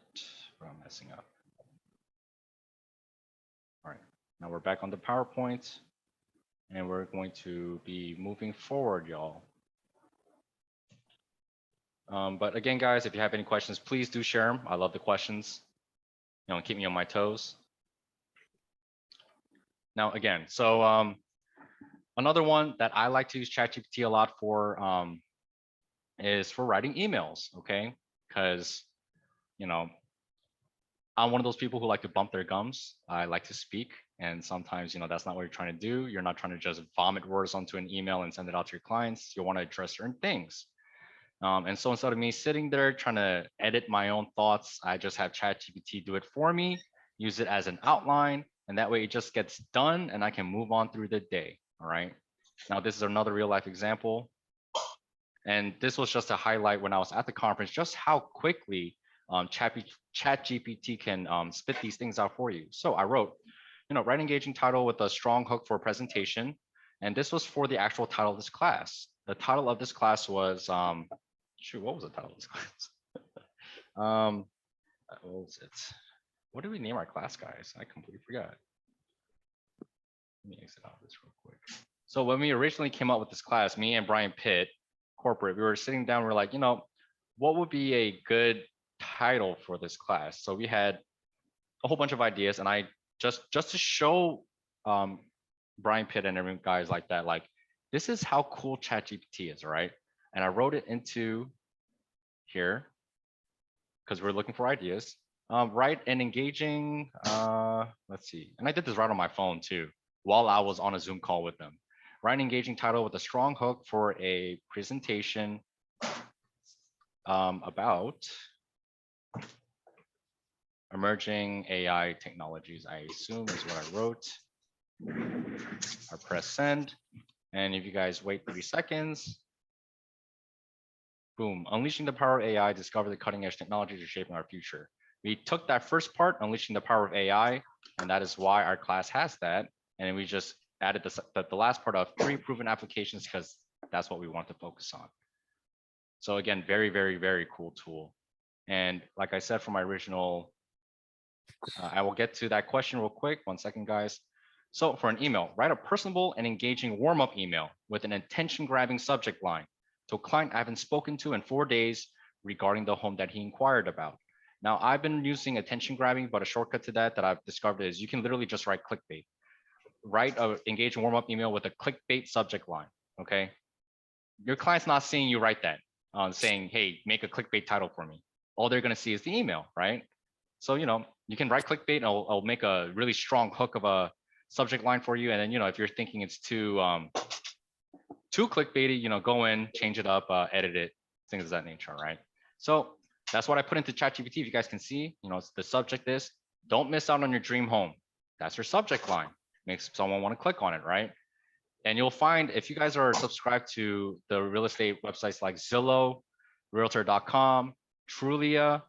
without messing up. All right, now we're back on the PowerPoint and we're going to be moving forward, y'all. But again, guys, if you have any questions, please do share them. I love the questions. Keep me on my toes. Now, again, so another one that I like to use ChatGPT a lot for is for writing emails, okay? Because, I'm one of those people who like to bump their gums. I like to speak, and sometimes, that's not what you're trying to do. You're not trying to just vomit words onto an email and send it out to your clients. You want to address certain things. And so instead of me sitting there trying to edit my own thoughts, I just have ChatGPT do it for me, use it as an outline, and that way it just gets done and I can move on through the day. All right. Now, this is another real life example. And this was just to highlight when I was at the conference, just how quickly ChatGPT can spit these things out for you. So I wrote, write engaging title with a strong hook for presentation. And this was for the actual title of this class. The title of this class was, shoot, what was the title of this class? What was it? What did we name our class, guys? I completely forgot. Let me exit out of this real quick. So when we originally came up with this class, me and Brian Pitt, corporate, we were sitting down, we're like, what would be a good title for this class? So we had a whole bunch of ideas, and I just to show Brian Pitt and everyone guys like that, like, this is how cool ChatGPT is, right? And I wrote it into here because we're looking for ideas. Write an engaging, let's see, and I did this right on my phone too, while I was on a Zoom call with them. Write an engaging title with a strong hook for a presentation about emerging AI technologies, I assume is what I wrote. I press send. And if you guys wait 30 seconds, boom, unleashing the power of AI, discover the cutting edge technologies are shaping our future. We took that first part, unleashing the power of AI, and that is why our class has that. And we just added the last part of 3 proven applications because that's what we want to focus on. So again, very, very, very cool tool. And like I said, for my original, I will get to that question real quick. 1 second, guys. So for an email, write a personable and engaging warm-up email with an attention-grabbing subject line to a client I haven't spoken to in 4 days regarding the home that he inquired about. Now, I've been using attention-grabbing, but a shortcut to that I've discovered is you can literally just write clickbait. Write a engaging warm-up email with a clickbait subject line, okay? Your client's not seeing you write that, saying, hey, make a clickbait title for me. All they're gonna see is the email, right? So, you can write clickbait and I'll make a really strong hook of a subject line for you. And then, if you're thinking it's too clickbaity, go in, change it up, edit it, things of that nature, right? So that's what I put into ChatGPT. If you guys can see, the subject is, don't miss out on your dream home. That's your subject line. Makes someone want to click on it, right? And you'll find if you guys are subscribed to the real estate websites like Zillow, Realtor.com, Trulia.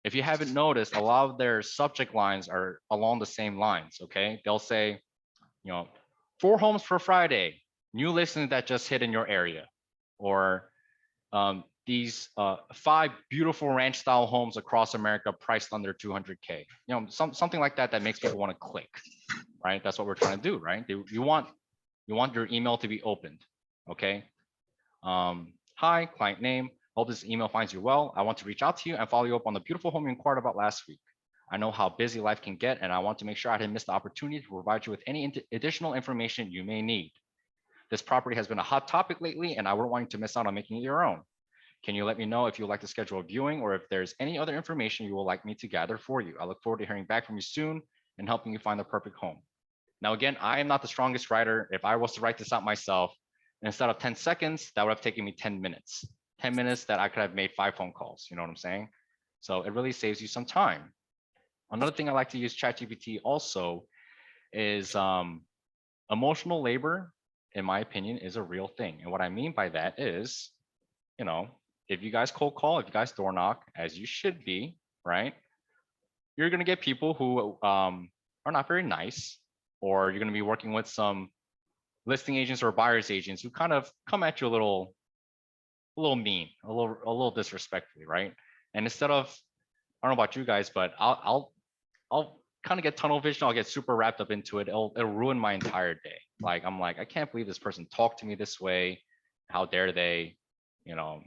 If you haven't noticed, a lot of their subject lines are along the same lines, okay? They'll say, 4 homes for Friday, new listings that just hit in your area, or these 5 beautiful ranch style homes across America priced under 200K. Something like that makes people want to click, right? That's what we're trying to do, right? You want your email to be opened, okay? Hi, client name. Hope this email finds you well. I want to reach out to you and follow you up on the beautiful home you inquired about last week. I know how busy life can get, and I want to make sure I didn't miss the opportunity to provide you with any additional information you may need. This property has been a hot topic lately, and I wouldn't want you to miss out on making it your own. Can you let me know if you'd like to schedule a viewing or if there's any other information you would like me to gather for you? I look forward to hearing back from you soon and helping you find the perfect home. Now, again, I am not the strongest writer. If I was to write this out myself, instead of 10 seconds, that would have taken me 10 minutes. 10 minutes that I could have made 5 phone calls. You know what I'm saying? So it really saves you some time. Another thing I like to use ChatGPT also is emotional labor, in my opinion, is a real thing. And what I mean by that is, if you guys cold call, if you guys door knock, as you should be, right? You're going to get people who are not very nice, or you're going to be working with some listing agents or buyer's agents who kind of come at you a little mean, a little disrespectfully, right? And instead of, I don't know about you guys, but I'll kind of get tunnel vision. I'll get super wrapped up into it. It'll ruin my entire day. I'm like, I can't believe this person talked to me this way. How dare they?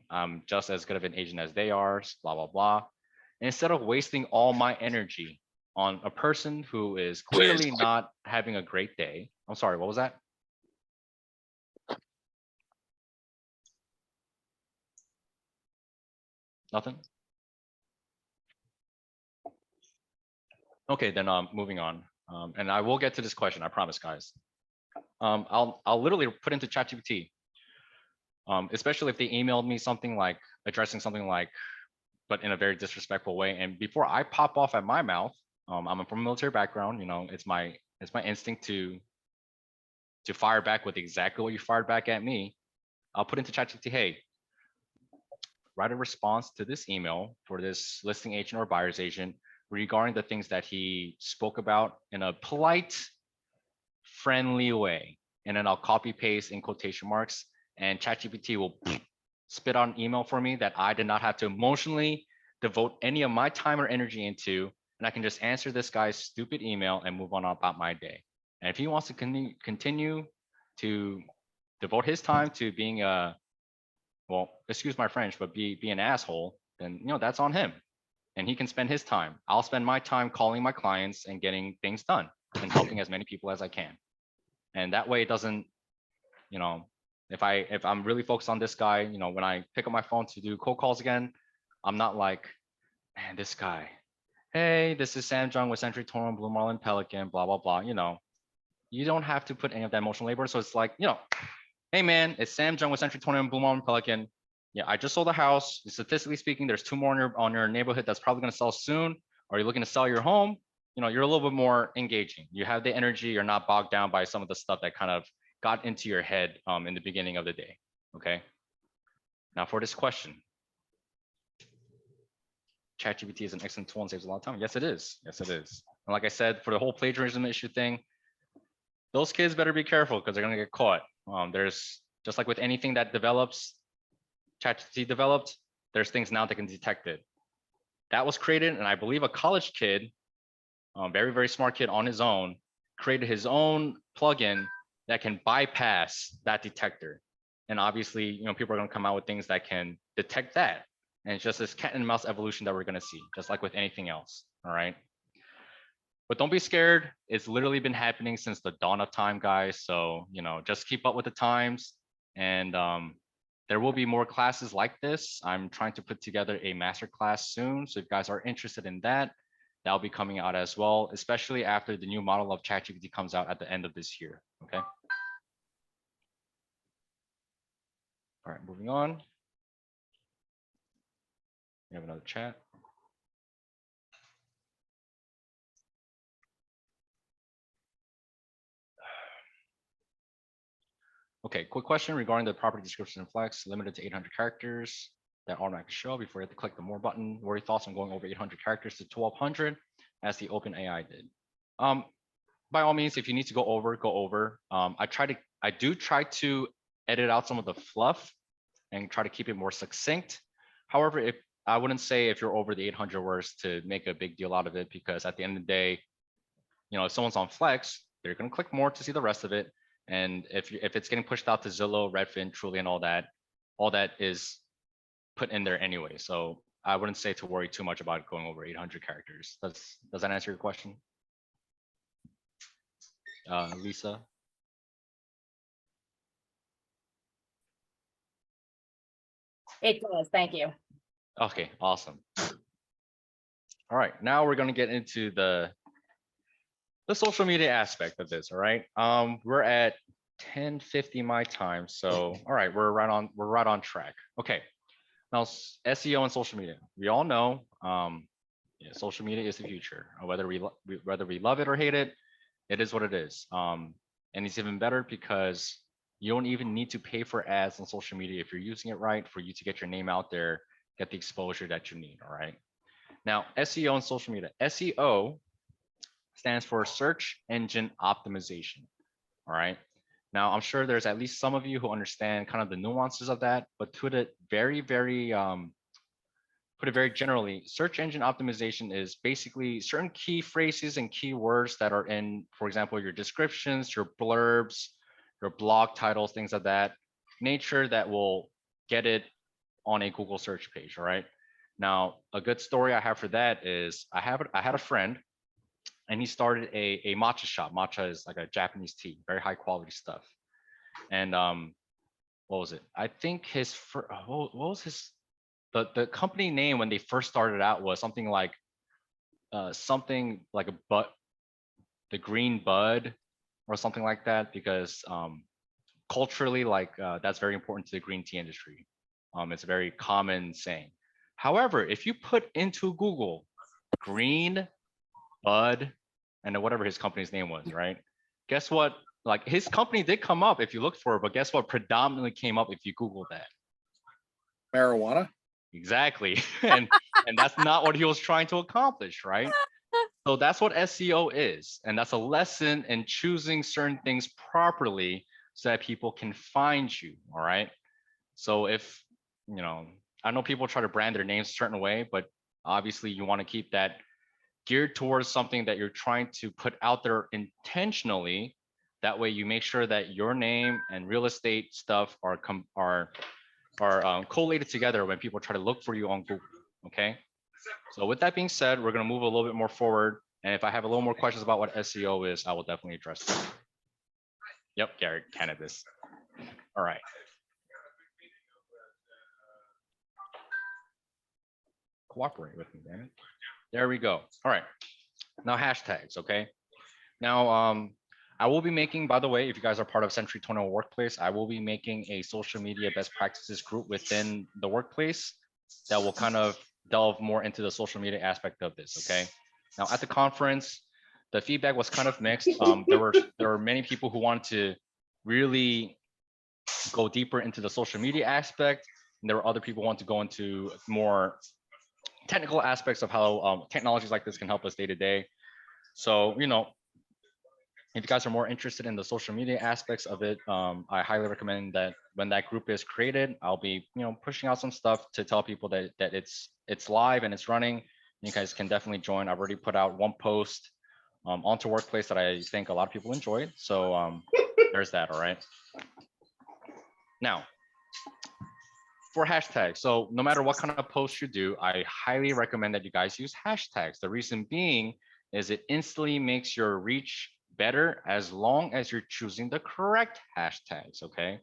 I'm just as good of an agent as they are, blah, blah, blah. And instead of wasting all my energy on a person who is clearly not having a great day. I'm sorry, what was that? Nothing? Okay, then moving on. And I will get to this question, I promise, guys. I'll literally put into ChatGPT, especially if they emailed me something like addressing something like, but in a very disrespectful way. And before I pop off at my mouth, I'm from a military background. It's my instinct to fire back with exactly what you fired back at me. I'll put into ChatGPT, hey, write a response to this email for this listing agent or buyer's agent regarding the things that he spoke about in a polite, friendly way. And then I'll copy paste in quotation marks, and ChatGPT will spit out an email for me that I did not have to emotionally devote any of my time or energy into. And I can just answer this guy's stupid email and move on about my day. And if he wants to continue to devote his time to being a, well, excuse my French, but be an asshole, then that's on him. And he can spend his time. I'll spend my time calling my clients and getting things done and helping as many people as I can. And that way it doesn't, if I'm really focused on this guy, when I pick up my phone to do cold calls again, I'm not like, man, this guy, hey, this is Sam Jung with Century Toronto, Blue Marlin Pelican, blah, blah, blah. You don't have to put any of that emotional labor. So it's like, hey man, it's Sam Jung with Century Toronto, Blue Marlin Pelican. Yeah, I just sold a house. Statistically speaking, there's 2 more on your neighborhood that's probably going to sell soon. Are you looking to sell your home? You're a little bit more engaging. You have the energy. You're not bogged down by some of the stuff that kind of got into your head in the beginning of the day. Okay. Now for this question, ChatGPT is an excellent tool and saves a lot of time. Yes, it is. Yes, it is. And like I said, for the whole plagiarism issue thing, those kids better be careful because they're going to get caught. There's just like with anything that develops, ChatGPT developed, there's things now that can detect it. That was created, and I believe a college kid, very, very smart kid on his own, created his own plugin that can bypass that detector. And obviously, people are going to come out with things that can detect that. And it's just this cat and mouse evolution that we're going to see, just like with anything else. All right. But don't be scared. It's literally been happening since the dawn of time, guys. So, just keep up with the times. And there will be more classes like this. I'm trying to put together a master class soon. So if you guys are interested in that, that'll be coming out as well, especially after the new model of ChatGPT comes out at the end of this year. Okay. All right, moving on. We have another chat. Okay, quick question regarding the property description in Flex, limited to 800 characters. that automatically show before you have to click the more button. What are your thoughts on going over 800 characters to 1200 as the OpenAI did? By all means, if you need to go over, go over. I do try to edit out some of the fluff and try to keep it more succinct. However, if I wouldn't say if you're over the 800 words to make a big deal out of it, because at the end of the day, if someone's on Flex, they're going to click more to see the rest of it. And if it's getting pushed out to Zillow, Redfin, Truly, and all that is put in there anyway. So I wouldn't say to worry too much about going over 800 characters. Does that answer your question? Lisa? It does, thank you. Okay, awesome. All right, now we're going to get into the social media aspect of this. All right, we're at 10:50 my time, so all right, we're right on track. Okay, now SEO and social media. We all know, yeah, social media is the future. Whether we love it or hate it, it is what it is. And it's even better because you don't even need to pay for ads on social media if you're using it right, for you to get your name out there, get the exposure that you need. All right. Now, SEO and social media. SEO stands for search engine optimization. All right. Now, I'm sure there's at least some of you who understand kind of the nuances of that, but put it very generally, search engine optimization is basically certain key phrases and keywords that are in, for example, your descriptions, your blurbs, your blog titles, things of that nature that will get it on a Google search page. All right. Now, a good story I have for that is I had a friend, and he started a matcha shop. Matcha is like a Japanese tea, very high quality stuff. And what was it? I think what was his the company name when they first started out was something like the green bud or something like that, because culturally, that's very important to the green tea industry. It's a very common saying. However, if you put into Google green bud and whatever his company's name was, right? Guess what? Like, his company did come up if you looked for it, but guess what predominantly came up if you Google that? Marijuana. Exactly. and that's not what he was trying to accomplish, right? So that's what SEO is. And that's a lesson in choosing certain things properly so that people can find you. All right. So if, I know people try to brand their names a certain way, but obviously you want to keep that geared towards something that you're trying to put out there intentionally. That way you make sure that your name and real estate stuff are collated together when people try to look for you on Google. Okay. So with that being said, we're going to move a little bit more forward. And if I have a little more questions about what SEO is, I will definitely address them. Yep, Garrett, cannabis. All right. Cooperate with me, damn it. There we go. All right. Now hashtags, okay? Now, I will be making, by the way, if you guys are part of Century 21 Workplace, I will be making a social media best practices group within the workplace that will kind of delve more into the social media aspect of this, okay? Now, at the conference, the feedback was kind of mixed. There were many people who wanted to really go deeper into the social media aspect, and there were other people who want to go into more technical aspects of how technologies like this can help us day to day. So, if you guys are more interested in the social media aspects of it, I highly recommend that when that group is created, I'll be, pushing out some stuff to tell people that it's live and it's running. You guys can definitely join. I've already put out one post onto Workplace that I think a lot of people enjoyed. So there's that. All right. Now, for hashtags. So no matter what kind of post you do, I highly recommend that you guys use hashtags. The reason being is it instantly makes your reach better as long as you're choosing the correct hashtags. Okay.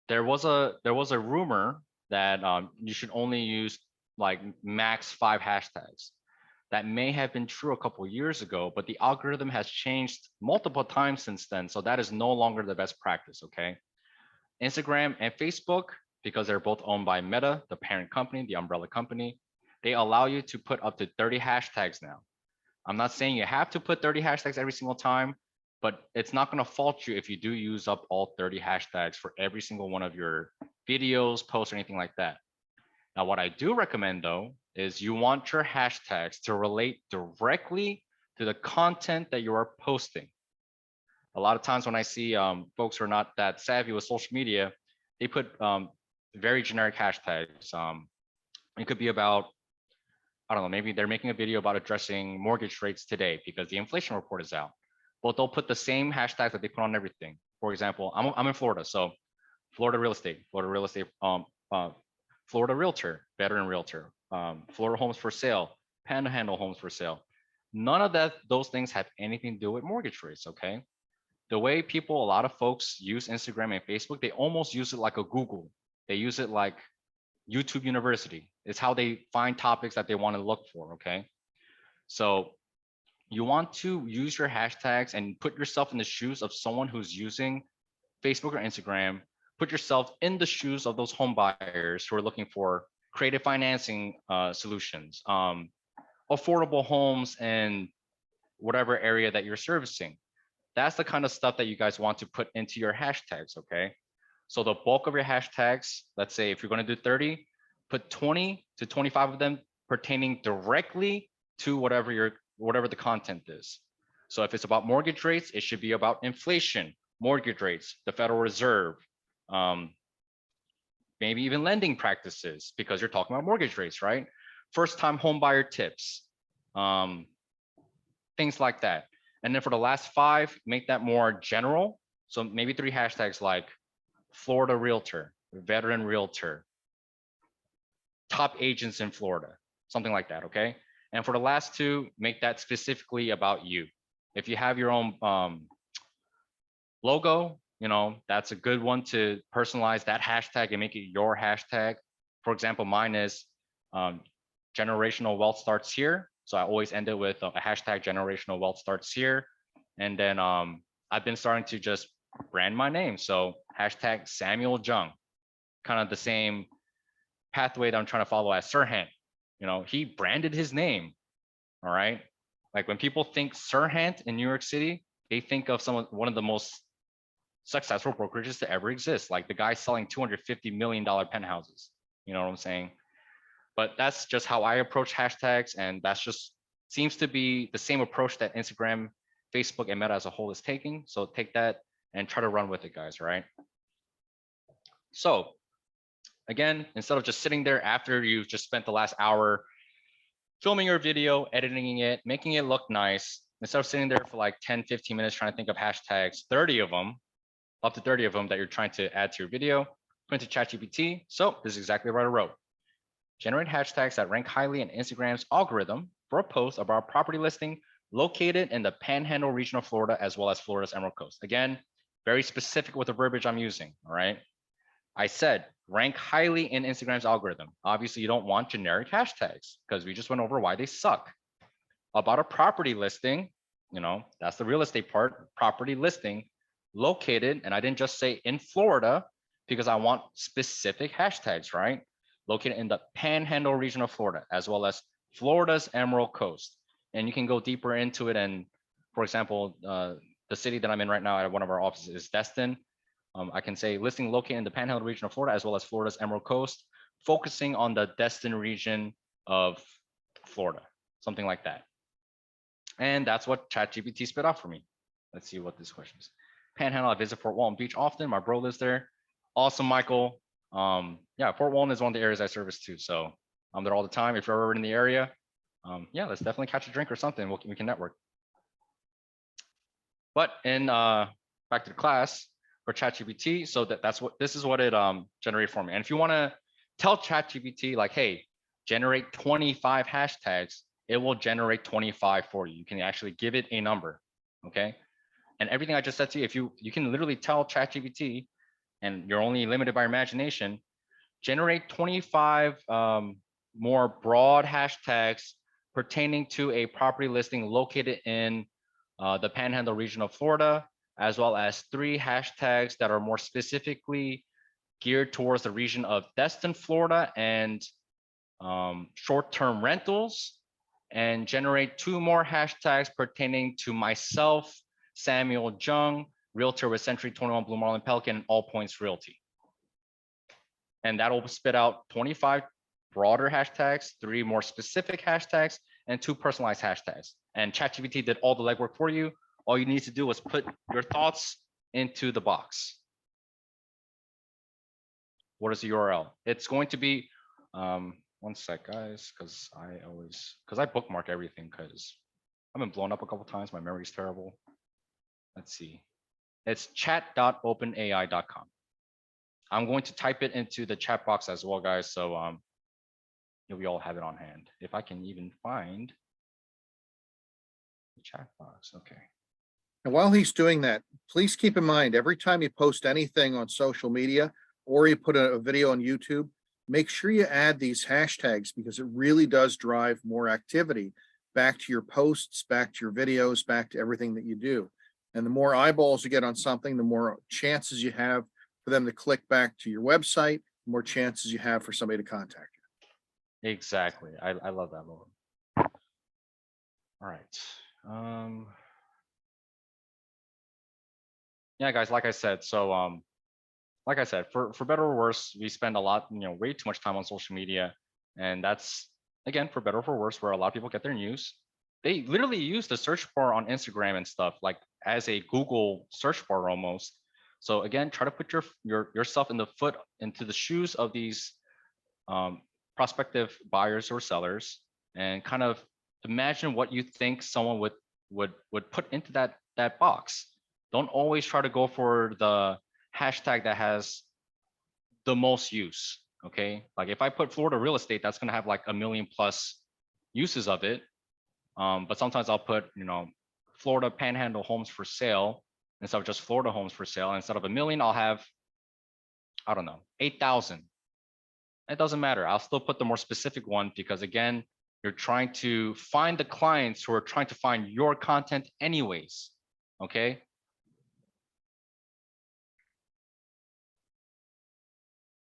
There was a rumor that you should only use like max 5 hashtags. That may have been true a couple years ago, but the algorithm has changed multiple times since then. So that is no longer the best practice. Okay. Instagram and Facebook, because they're both owned by Meta, the parent company, the umbrella company, they allow you to put up to 30 hashtags now. I'm not saying you have to put 30 hashtags every single time, but it's not going to fault you if you do use up all 30 hashtags for every single one of your videos, posts, or anything like that. Now, what I do recommend though, is you want your hashtags to relate directly to the content that you are posting. A lot of times when I see folks who are not that savvy with social media, they put very generic hashtags. It could be about, I don't know, maybe they're making a video about addressing mortgage rates today because the inflation report is out. But they'll put the same hashtags that they put on everything. For example, I'm in Florida, so Florida real estate, Florida realtor, veteran realtor, Florida homes for sale, Panhandle homes for sale. None of those things have anything to do with mortgage rates, okay? The way people, a lot of folks use Instagram and Facebook, they almost use it like a Google. They use it like YouTube University. It's how they find topics that they want to look for, okay? So you want to use your hashtags and put yourself in the shoes of someone who's using Facebook or Instagram. Put yourself in the shoes of those home buyers who are looking for creative financing solutions, affordable homes in whatever area that you're servicing. That's the kind of stuff that you guys want to put into your hashtags, okay? So the bulk of your hashtags, let's say if you're going to do 30, put 20 to 25 of them pertaining directly to whatever the content is. So if it's about mortgage rates, it should be about inflation, mortgage rates, the Federal Reserve, maybe even lending practices, because you're talking about mortgage rates, right? First time home buyer tips, things like that. And then for the last 5, make that more general. So maybe 3 hashtags like Florida realtor, veteran realtor, top agents in Florida, something like that, okay? And for the last 2, make that specifically about you. If you have your own logo, you know, that's a good one to personalize that hashtag and make it your hashtag. For example, mine is generational wealth starts here. So I always end it with a hashtag generational wealth starts here. And then I've been starting to just brand my name. So hashtag Samuel Jung, kind of the same pathway that I'm trying to follow as Sirhan. You know, he branded his name. All right. Like when people think Sirhan in New York City, they think of one of the most successful brokerages to ever exist. Like the guy selling $250 million penthouses. You know what I'm saying? But that's just how I approach hashtags. And that's just seems to be the same approach that Instagram, Facebook, and Meta as a whole is taking. So take that and try to run with it, guys, right? So again, instead of just sitting there after you've just spent the last hour filming your video, editing it, making it look nice, instead of sitting there for like 10, 15 minutes trying to think of hashtags, 30 of them, up to 30 of them that you're trying to add to your video, put into ChatGPT. So this is exactly what I wrote. Generate hashtags that rank highly in Instagram's algorithm for a post about a property listing located in the Panhandle region of Florida, as well as Florida's Emerald Coast. Again, very specific with the verbiage I'm using, all right? I said rank highly in Instagram's algorithm. Obviously, you don't want generic hashtags because we just went over why they suck. About a property listing, you know, that's the real estate part, property listing located, and I didn't just say in Florida because I want specific hashtags, right? Located in the Panhandle region of Florida, as well as Florida's Emerald Coast. And you can go deeper into it. And for example, the city that I'm in right now at one of our offices is Destin. I can say listing located in the Panhandle region of Florida, as well as Florida's Emerald Coast, focusing on the Destin region of Florida, something like that. And that's what ChatGPT spit out for me. Let's see what this question is. Panhandle, I visit Fort Walton Beach often. My bro lives there. Awesome, Michael. Yeah, Fort Walton is one of the areas I service too. So I'm there all the time. If you're ever in the area, yeah, let's definitely catch a drink or something. We can network. But in back to the class for ChatGPT, so this is what it generated for me. And if you want to tell ChatGPT like, hey, generate 25 hashtags, it will generate 25 for you. You can actually give it a number, okay? And everything I just said to you, you can literally tell ChatGPT, and you're only limited by imagination, generate 25 more broad hashtags pertaining to a property listing located in the Panhandle region of Florida, as well as 3 hashtags that are more specifically geared towards the region of Destin, Florida, and short-term rentals, and generate 2 more hashtags pertaining to myself, Samuel Jung, realtor with Century 21 Blue Marlin Pelican, and All Points Realty. and that'll spit out 25 broader hashtags, 3 more specific hashtags, and 2 personalized hashtags. And ChatGPT did all the legwork for you. All you need to do is put your thoughts into the box. What is the URL? It's going to be, one sec, guys, because I bookmark everything because I've been blown up a couple times. My memory's terrible. Let's see. It's chat.openai.com. I'm going to type it into the chat box as well, guys. So we all have it on hand. If I can even find the chat box. Okay. And while he's doing that, please keep in mind, every time you post anything on social media or you put a video on YouTube, make sure you add these hashtags because it really does drive more activity back to your posts, back to your videos, back to everything that you do. And the more eyeballs you get on something, the more chances you have for them to click back to your website, the more chances you have for somebody to contact you. Exactly. I love that, Lord. All right. Yeah, guys, like I said, so like I said, for better or worse, we spend a lot, way too much time on social media. And that's, again, for better or for worse, where a lot of people get their news. They literally use the search bar on Instagram and stuff like as a Google search bar almost. So again, try to put yourself into the shoes of these prospective buyers or sellers, and kind of imagine what you think someone would put into that box. Don't always try to go for the hashtag that has the most use. Okay, like if I put Florida real estate, that's going to have like 1 million plus uses of it. But sometimes I'll put, Florida Panhandle homes for sale instead of just Florida homes for sale. Instead of 1 million, I'll have, I don't know, 8,000. It doesn't matter. I'll still put the more specific one because, again, you're trying to find the clients who are trying to find your content anyways. Okay.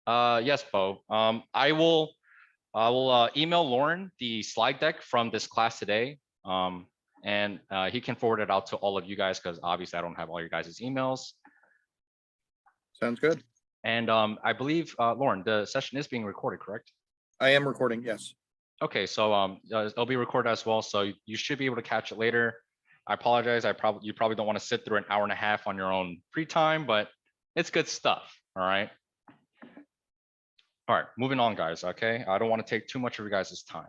Yes, Bo. I will email Lauren the slide deck from this class today. And he can forward it out to all of you guys because obviously I don't have all your guys' emails. Sounds good. And I believe, Lauren, the session is being recorded, correct? I am recording, yes. Okay, so it'll be recorded as well, so you should be able to catch it later. I apologize. You probably don't want to sit through an hour and a half on your own free time, but it's good stuff. All right. All right, moving on, guys. Okay, I don't want to take too much of your guys' time.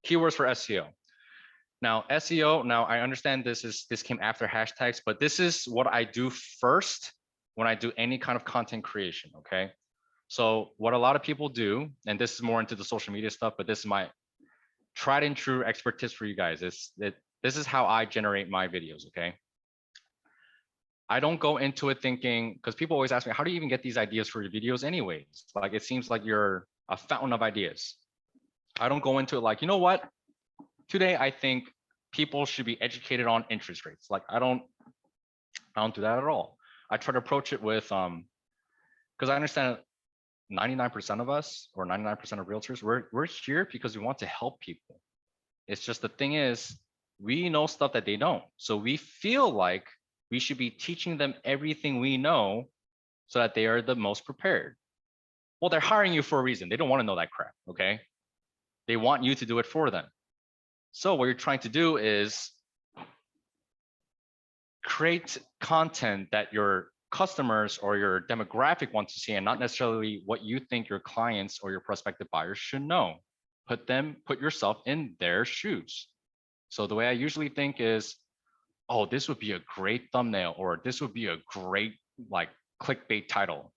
Keywords for SEO. Now, SEO. Now, I understand this came after hashtags, but this is what I do first when I do any kind of content creation. Okay. So what a lot of people do, and this is more into the social media stuff, but this is my tried and true expertise for you guys. This is how I generate my videos. Okay. I don't go into it thinking, because people always ask me, how do you even get these ideas for your videos anyways? Like, it seems like you're a fountain of ideas. I don't go into it like, you know what? Today, I think people should be educated on interest rates. Like, I don't do that at all. I try to approach it with, because I understand 99% of us, or 99% of realtors, we're here because we want to help people. It's just the thing is, we know stuff that they don't. So we feel like we should be teaching them everything we know so that they are the most prepared. Well, they're hiring you for a reason. They don't want to know that crap, okay? They want you to do it for them. So what you're trying to do is create content that your customers or your demographic wants to see, and not necessarily what you think your clients or your prospective buyers should know. Put yourself in their shoes. So the way I usually think is, oh, this would be a great thumbnail, or this would be a great like clickbait title.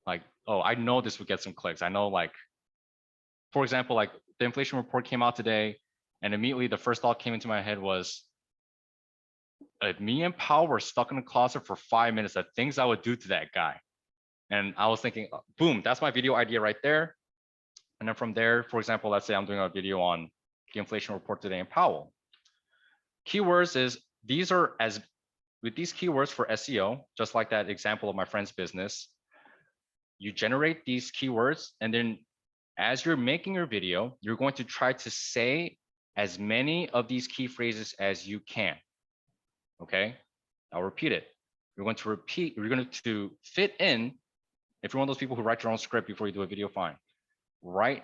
Like, oh, I know this would get some clicks. I know, like, for example, like the inflation report came out today, and immediately the first thought came into my head was, if me and Powell were stuck in the closet for 5 minutes, the things I would do to that guy. And I was thinking, boom, that's my video idea right there. And then from there, for example, let's say I'm doing a video on the inflation report today in Powell. Keywords is, with these keywords for SEO, just like that example of my friend's business, you generate these keywords, and then as you're making your video, you're going to try to say as many of these key phrases as you can. Okay, I'll repeat it. You're going to fit in If you're one of those people who write your own script before you do a video, fine. Write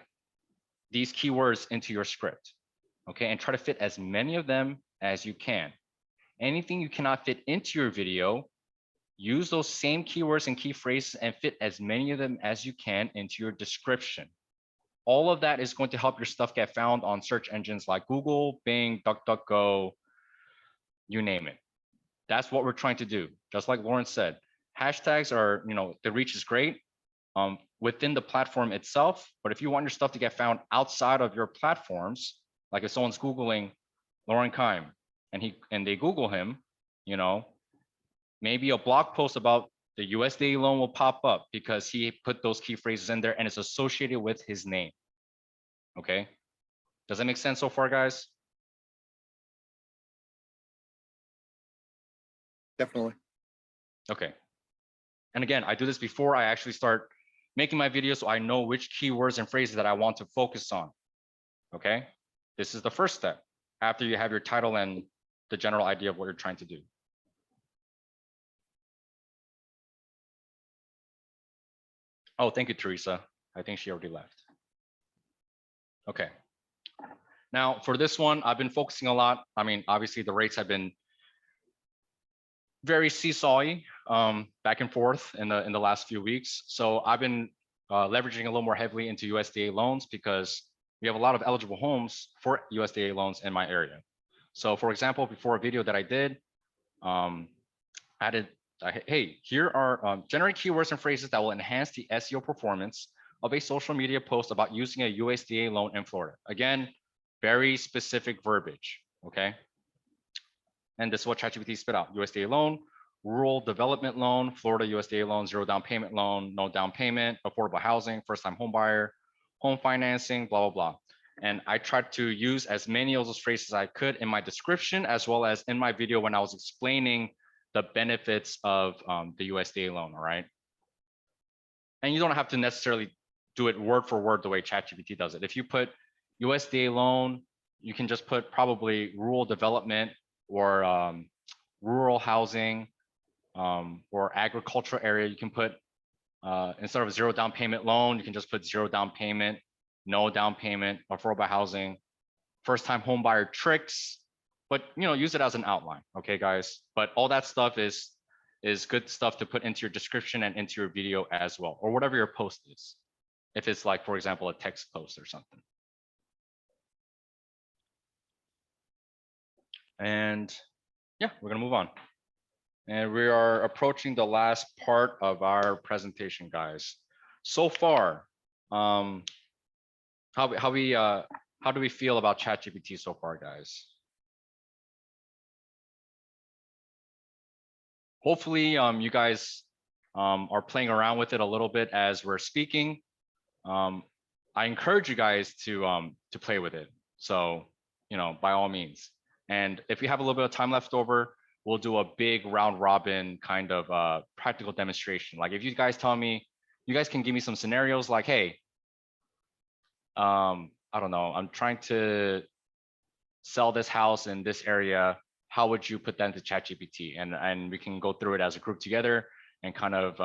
these keywords into your script, okay? And try to fit as many of them as you can. Anything you cannot fit into your video, use those same keywords and key phrases and fit as many of them as you can into your description. All of that is going to help your stuff get found on search engines like Google, Bing, DuckDuckGo, you name it. That's what we're trying to do. Just like Lauren said, hashtags are, the reach is great within the platform itself. But if you want your stuff to get found outside of your platforms, like if someone's Googling Lauren Keim and they Google him, maybe a blog post about the USDA loan will pop up because he put those key phrases in there and it's associated with his name. Okay. Does that make sense so far, guys? Definitely. Okay. And again, I do this before I actually start making my videos so I know which keywords and phrases that I want to focus on. Okay. This is the first step after you have your title and the general idea of what you're trying to do. Oh, thank you, Teresa. I think she already left. Okay. Now for this one, I've been focusing a lot. I mean, obviously the rates have been very seesawy back and forth in the last few weeks. So I've been leveraging a little more heavily into USDA loans because we have a lot of eligible homes for USDA loans in my area. So for example, before a video that I did, hey, here are generate keywords and phrases that will enhance the SEO performance of a social media post about using a USDA loan in Florida. Again, very specific verbiage, okay? And this is what ChatGPT spit out: USDA loan, rural development loan, Florida USDA loan, zero down payment loan, no down payment, affordable housing, first time home buyer, home financing, blah, blah, blah. And I tried to use as many of those phrases as I could in my description, as well as in my video when I was explaining the benefits of the USDA loan, all right? And you don't have to necessarily do it word for word the way ChatGPT does it. If you put USDA loan, you can just put probably rural development or rural housing or agricultural area. You can put, instead of a zero down payment loan, you can just put zero down payment, no down payment, affordable housing, first time home buyer tricks, but use it as an outline, okay, guys? But all that stuff is good stuff to put into your description and into your video as well, or whatever your post is. If it's like, for example, a text post or something. And yeah, we're gonna move on. And we are approaching the last part of our presentation, guys. So far, how do we feel about ChatGPT so far, guys? Hopefully, you guys are playing around with it a little bit as we're speaking. I encourage you guys to play with it. So, by all means. And if we have a little bit of time left over, we'll do a big round robin kind of practical demonstration. Like if you guys tell me, you guys can give me some scenarios like, hey, I don't know, I'm trying to sell this house in this area. How would you put that into ChatGPT? And we can go through it as a group together and kind of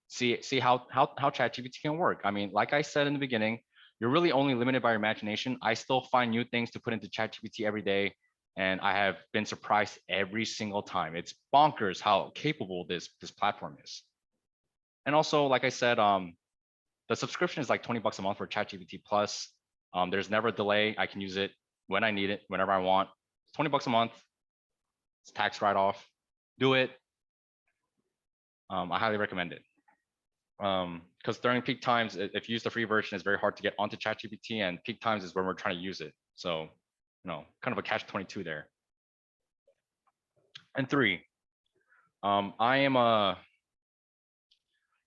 see how ChatGPT can work. I mean, like I said in the beginning, you're really only limited by your imagination. I still find new things to put into ChatGPT every day, and I have been surprised every single time. It's bonkers how capable this platform is. And also, like I said, the subscription is like $20 a month for ChatGPT Plus. There's never a delay. I can use it when I need it, whenever I want. It's $20 a month. It's tax write-off. Do it. I highly recommend it. Because during peak times, if you use the free version, it's very hard to get onto ChatGPT, and peak times is when we're trying to use it. So, kind of a catch-22 there. And 3, I am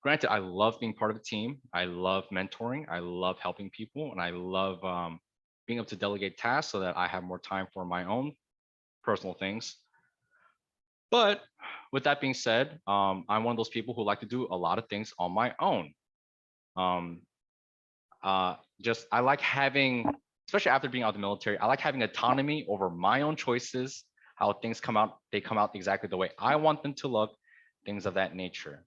granted, I love being part of a team. I love mentoring. I love helping people, and I love being able to delegate tasks so that I have more time for my own personal things. But with that being said, I'm one of those people who like to do a lot of things on my own. I like having, especially after being out of the military, I like having autonomy over my own choices, how things come out. They come out exactly the way I want them to look, things of that nature.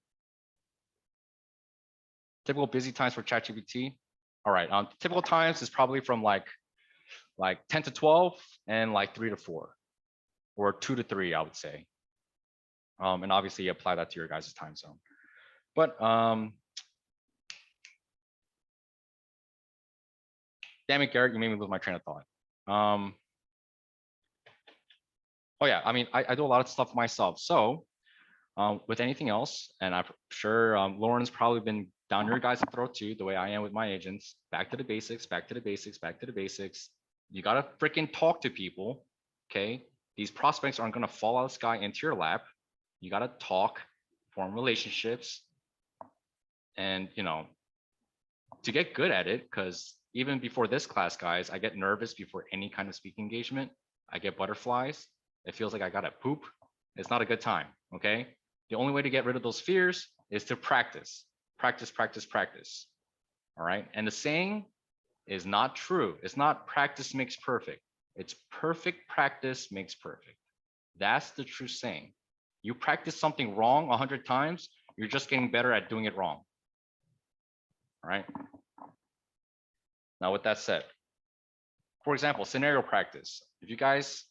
typical busy times for ChatGPT. All right, typical times is probably from like 10 to 12 and like 3 to 4 or 2 to 3, I would say. And obviously you apply that to your guys' time zone. But damn it, Garrett, you made me lose my train of thought. Oh yeah, I mean, I do a lot of stuff myself. So with anything else, and I'm sure Lauren's probably been down your guys' throat too, the way I am with my agents. Back to the basics, back to the basics, back to the basics. You gotta freaking talk to people, okay? These prospects aren't gonna fall out of the sky into your lap. You gotta talk, form relationships, and to get good at it, because even before this class, guys, I get nervous before any kind of speaking engagement. I get butterflies. It feels like I gotta poop. It's not a good time, okay? The only way to get rid of those fears is to practice, practice, practice, practice. All right. And the saying is not true. It's not practice makes perfect. It's perfect practice makes perfect. That's the true saying. You practice something wrong 100 times, you're just getting better at doing it wrong. All right. Now, with that said, for example, scenario practice. If you guys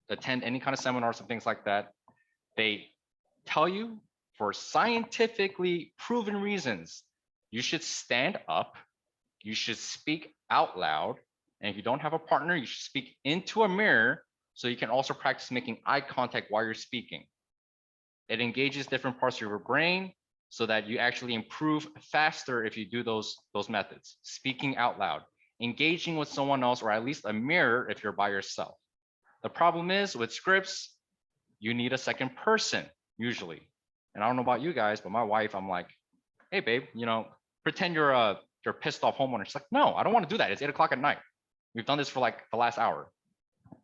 attend any kind of seminars and things like that, they tell you for scientifically proven reasons, you should stand up, you should speak out loud, and if you don't have a partner, you should speak into a mirror so you can also practice making eye contact while you're speaking. It engages different parts of your brain so that you actually improve faster if you do those methods. Speaking out loud, engaging with someone else, or at least a mirror if you're by yourself. The problem is with scripts, you need a second person usually. And I don't know about you guys, but my wife, I'm like, hey babe, pretend you're pissed off homeowner. She's like, no, I don't want to do that. It's 8 o'clock at night. We've done this for like the last hour.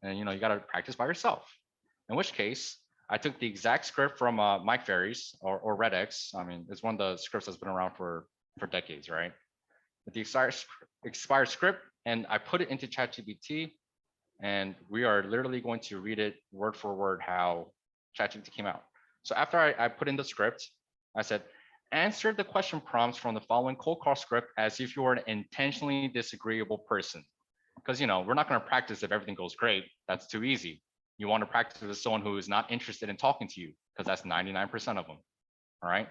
And you got to practice by yourself. In which case, I took the exact script from Mike Ferry's or RedX. I mean, it's one of the scripts that's been around for decades, right? With the expired script, and I put it into ChatGPT, and we are literally going to read it word for word how ChatGPT came out. So after I put in the script, I said, answer the question prompts from the following cold call script as if you were an intentionally disagreeable person. Because we're not going to practice if everything goes great. That's too easy. You want to practice with someone who is not interested in talking to you, because that's 99% of them. All right.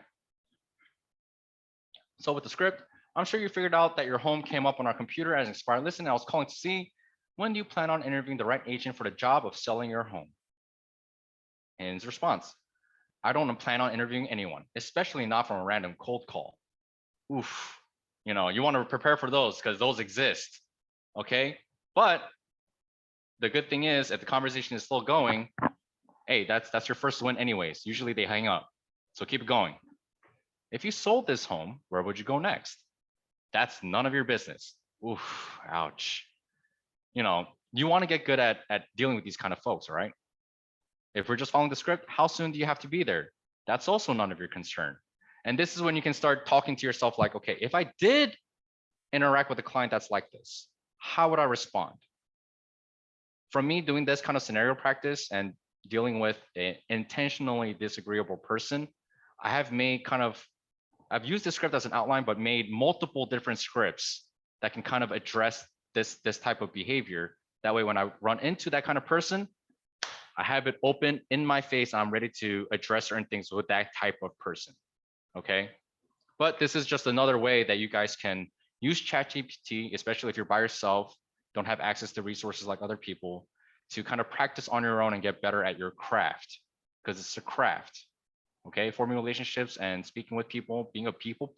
So with the script, I'm sure you figured out that your home came up on our computer as an expired listing. I was calling to see, when do you plan on interviewing the right agent for the job of selling your home? And his response, I don't plan on interviewing anyone, especially not from a random cold call. Oof. You want to prepare for those because those exist. Okay. But the good thing is, if the conversation is still going, hey, that's your first win anyways. Usually they hang up. So keep it going. If you sold this home, where would you go next? That's none of your business. Oof, ouch. You want to get good at dealing with these kind of folks, all right? If we're just following the script, how soon do you have to be there? That's also none of your concern. And this is when you can start talking to yourself like, okay, if I did interact with a client that's like this, how would I respond? From me doing this kind of scenario practice and dealing with an intentionally disagreeable person, I have made I've used the script as an outline, but made multiple different scripts that can kind of address this type of behavior. That way, when I run into that kind of person, I have it open in my face. I'm ready to address certain things with that type of person. Okay. But this is just another way that you guys can use ChatGPT, especially if you're by yourself, don't have access to resources like other people, to kind of practice on your own and get better at your craft, because it's a craft. Okay. Forming relationships and speaking with people, being a people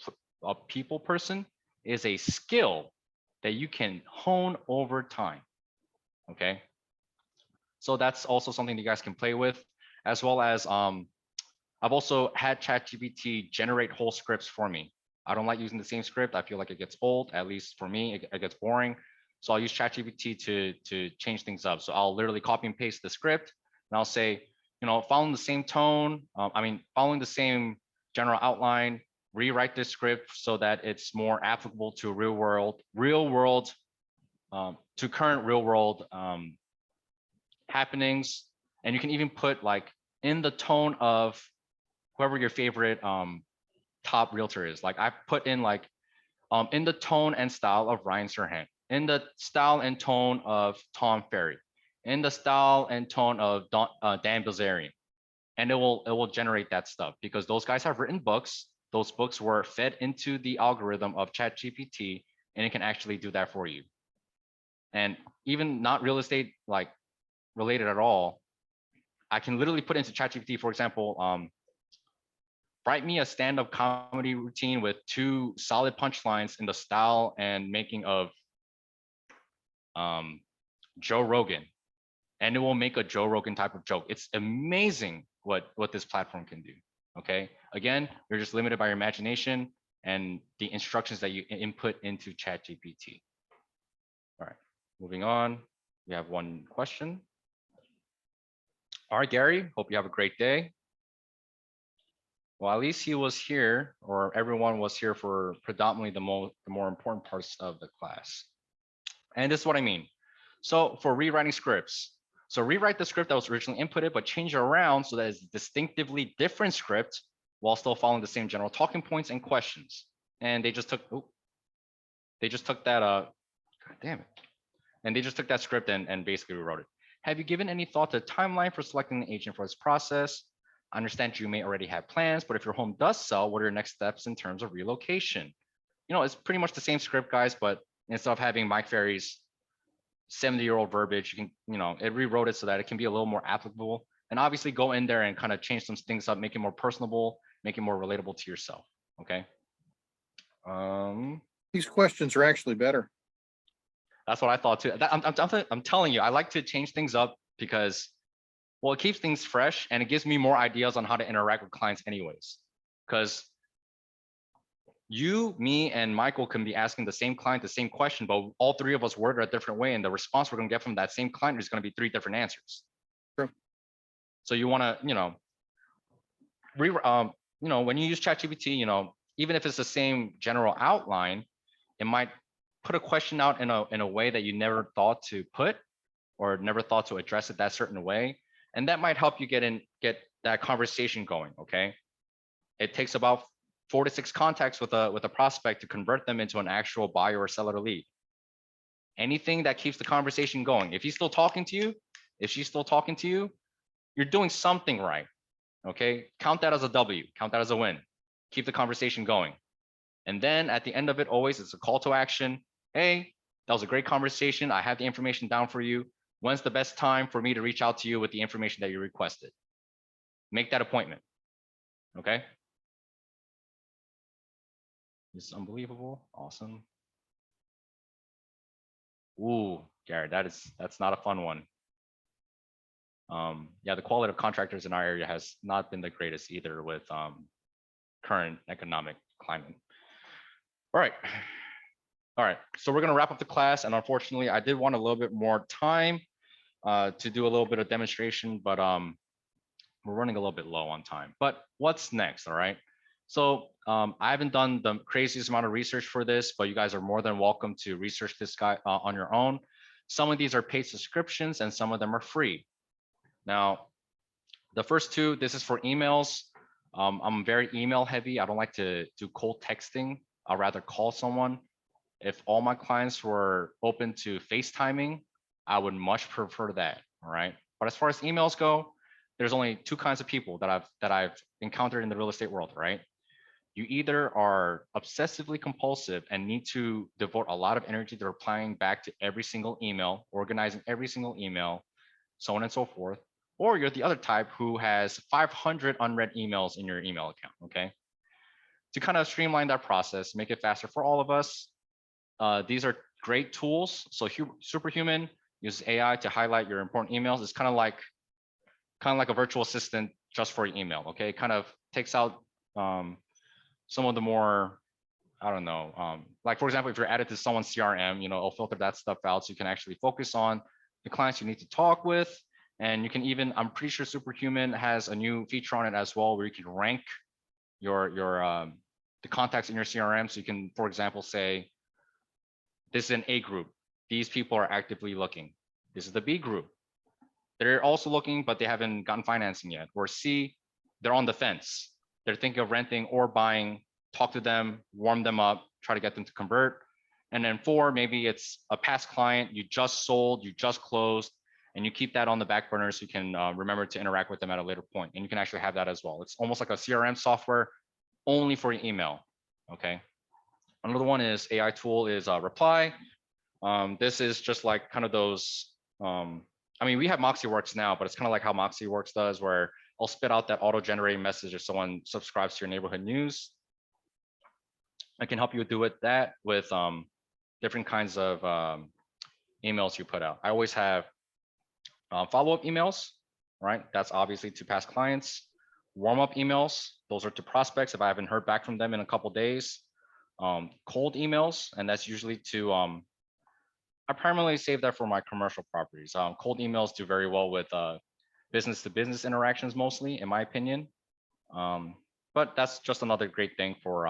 person is a skill that you can hone over time. Okay. So that's also something that you guys can play with, as well as I've also had ChatGPT generate whole scripts for me. I don't like using the same script. I feel like it gets old, at least for me, it gets boring. So I'll use ChatGPT to change things up. So I'll literally copy and paste the script, and I'll say, following the same tone, following the same general outline, rewrite this script so that it's more applicable to to current real world happenings. And you can even put like in the tone of whoever your favorite top realtor is. Like I put in like, in the tone and style of Ryan Serhant, in the style and tone of Tom Ferry, in the style and tone of Dan Bilzerian, and it will generate that stuff because those guys have written books. Those books were fed into the algorithm of ChatGPT, and it can actually do that for you. And even not real estate like related at all, I can literally put into ChatGPT, for example, write me a stand-up comedy routine with 2 solid punchlines in the style and making of Joe Rogan, and it will make a Joe Rogan type of joke. It's amazing what this platform can do. Okay, again, you're just limited by your imagination and the instructions that you input into ChatGPT. All right, moving on. We have one question. All right, Gary, hope you have a great day. Well, at least he was here, or everyone was here for predominantly the more important parts of the class. And this is what I mean. So for rewriting scripts, so rewrite the script that was originally inputted, but change it around so that it's a distinctively different script while still following the same general talking points and questions. And they just took, that, God damn it. And they just took that script and basically rewrote it. Have you given any thought to a timeline for selecting an agent for this process? I understand you may already have plans, but if your home does sell, what are your next steps in terms of relocation? You know, it's pretty much the same script, guys, but instead of having Mike Ferry's 70-year-old verbiage, you can, it rewrote it so that it can be a little more applicable, and obviously go in there and kind of change some things up, make it more personable, make it more relatable to yourself. Okay. These questions are actually better. That's what I thought too. I'm telling you, I like to change things up because, well, it keeps things fresh and it gives me more ideas on how to interact with clients anyways. Because you, me, and Michael can be asking the same client the same question, but all 3 of us word it a different way, and the response we're going to get from that same client is going to be 3 different answers. True. So you want to, when you use ChatGPT, even if it's the same general outline, it might put a question out in a way that you never thought to put or never thought to address it that certain way, and that might help you get that conversation going. Okay, it takes about 4 to 6 contacts with a prospect to convert them into an actual buyer or seller lead. Anything that keeps the conversation going. If he's still talking to you, if she's still talking to you, you're doing something right. Okay, count that as a W, count that as a win. Keep the conversation going. And then at the end of it, always it's a call to action. Hey, that was a great conversation. I have the information down for you. When's the best time for me to reach out to you with the information that you requested? Make that appointment. Okay. This is unbelievable. Awesome. Ooh, Gary, that's not a fun one. Yeah, the quality of contractors in our area has not been the greatest either with current economic climate. All right. So we're gonna wrap up the class, and unfortunately, I did want a little bit more time to do a little bit of demonstration, but we're running a little bit low on time. But what's next? All right. So I haven't done the craziest amount of research for this, but you guys are more than welcome to research this guy on your own. Some of these are paid subscriptions and some of them are free. Now, the first 2, this is for emails. I'm very email heavy. I don't like to do cold texting. I'd rather call someone. If all my clients were open to FaceTiming, I would much prefer that. All right. But as far as emails go, there's only 2 kinds of people that I've encountered in the real estate world, right? You either are obsessively compulsive and need to devote a lot of energy to replying back to every single email, organizing every single email, so on and so forth, or you're the other type who has 500 unread emails in your email account. Okay. To kind of streamline that process, make it faster for all of us, these are great tools. So Superhuman uses AI to highlight your important emails. It's kind of like a virtual assistant just for email. Okay, it kind of takes out some of the more, I don't know, like for example, if you're added to someone's CRM, it'll filter that stuff out so you can actually focus on the clients you need to talk with. And you can even, I'm pretty sure Superhuman has a new feature on it as well, where you can rank the contacts in your CRM. So you can, for example, say, this is an A group. These people are actively looking. This is the B group. They're also looking, but they haven't gotten financing yet. Or C, they're on the fence. They're thinking of renting or buying talk to them, warm them up, try to get them to convert. And then 4, maybe it's a past client you just sold, you just closed, and you keep that on the back burner so you can remember to interact with them at a later point. And you can actually have that as well. It's almost like a CRM software only for your email. Okay. Another one is AI tool is Reply. This is just like kind of those. I mean, we have MoxieWorks now, but it's kind of like how MoxieWorks does, where I'll spit out that auto-generated message if someone subscribes to your neighborhood news. I can help you do it that with different kinds of emails you put out. I always have follow-up emails, right? That's obviously to past clients. Warm-up emails, those are to prospects if I haven't heard back from them in a couple days. Cold emails, and that's usually to I primarily save that for my commercial properties. Cold emails do very well with business to business interactions, mostly, in my opinion. But that's just another great thing for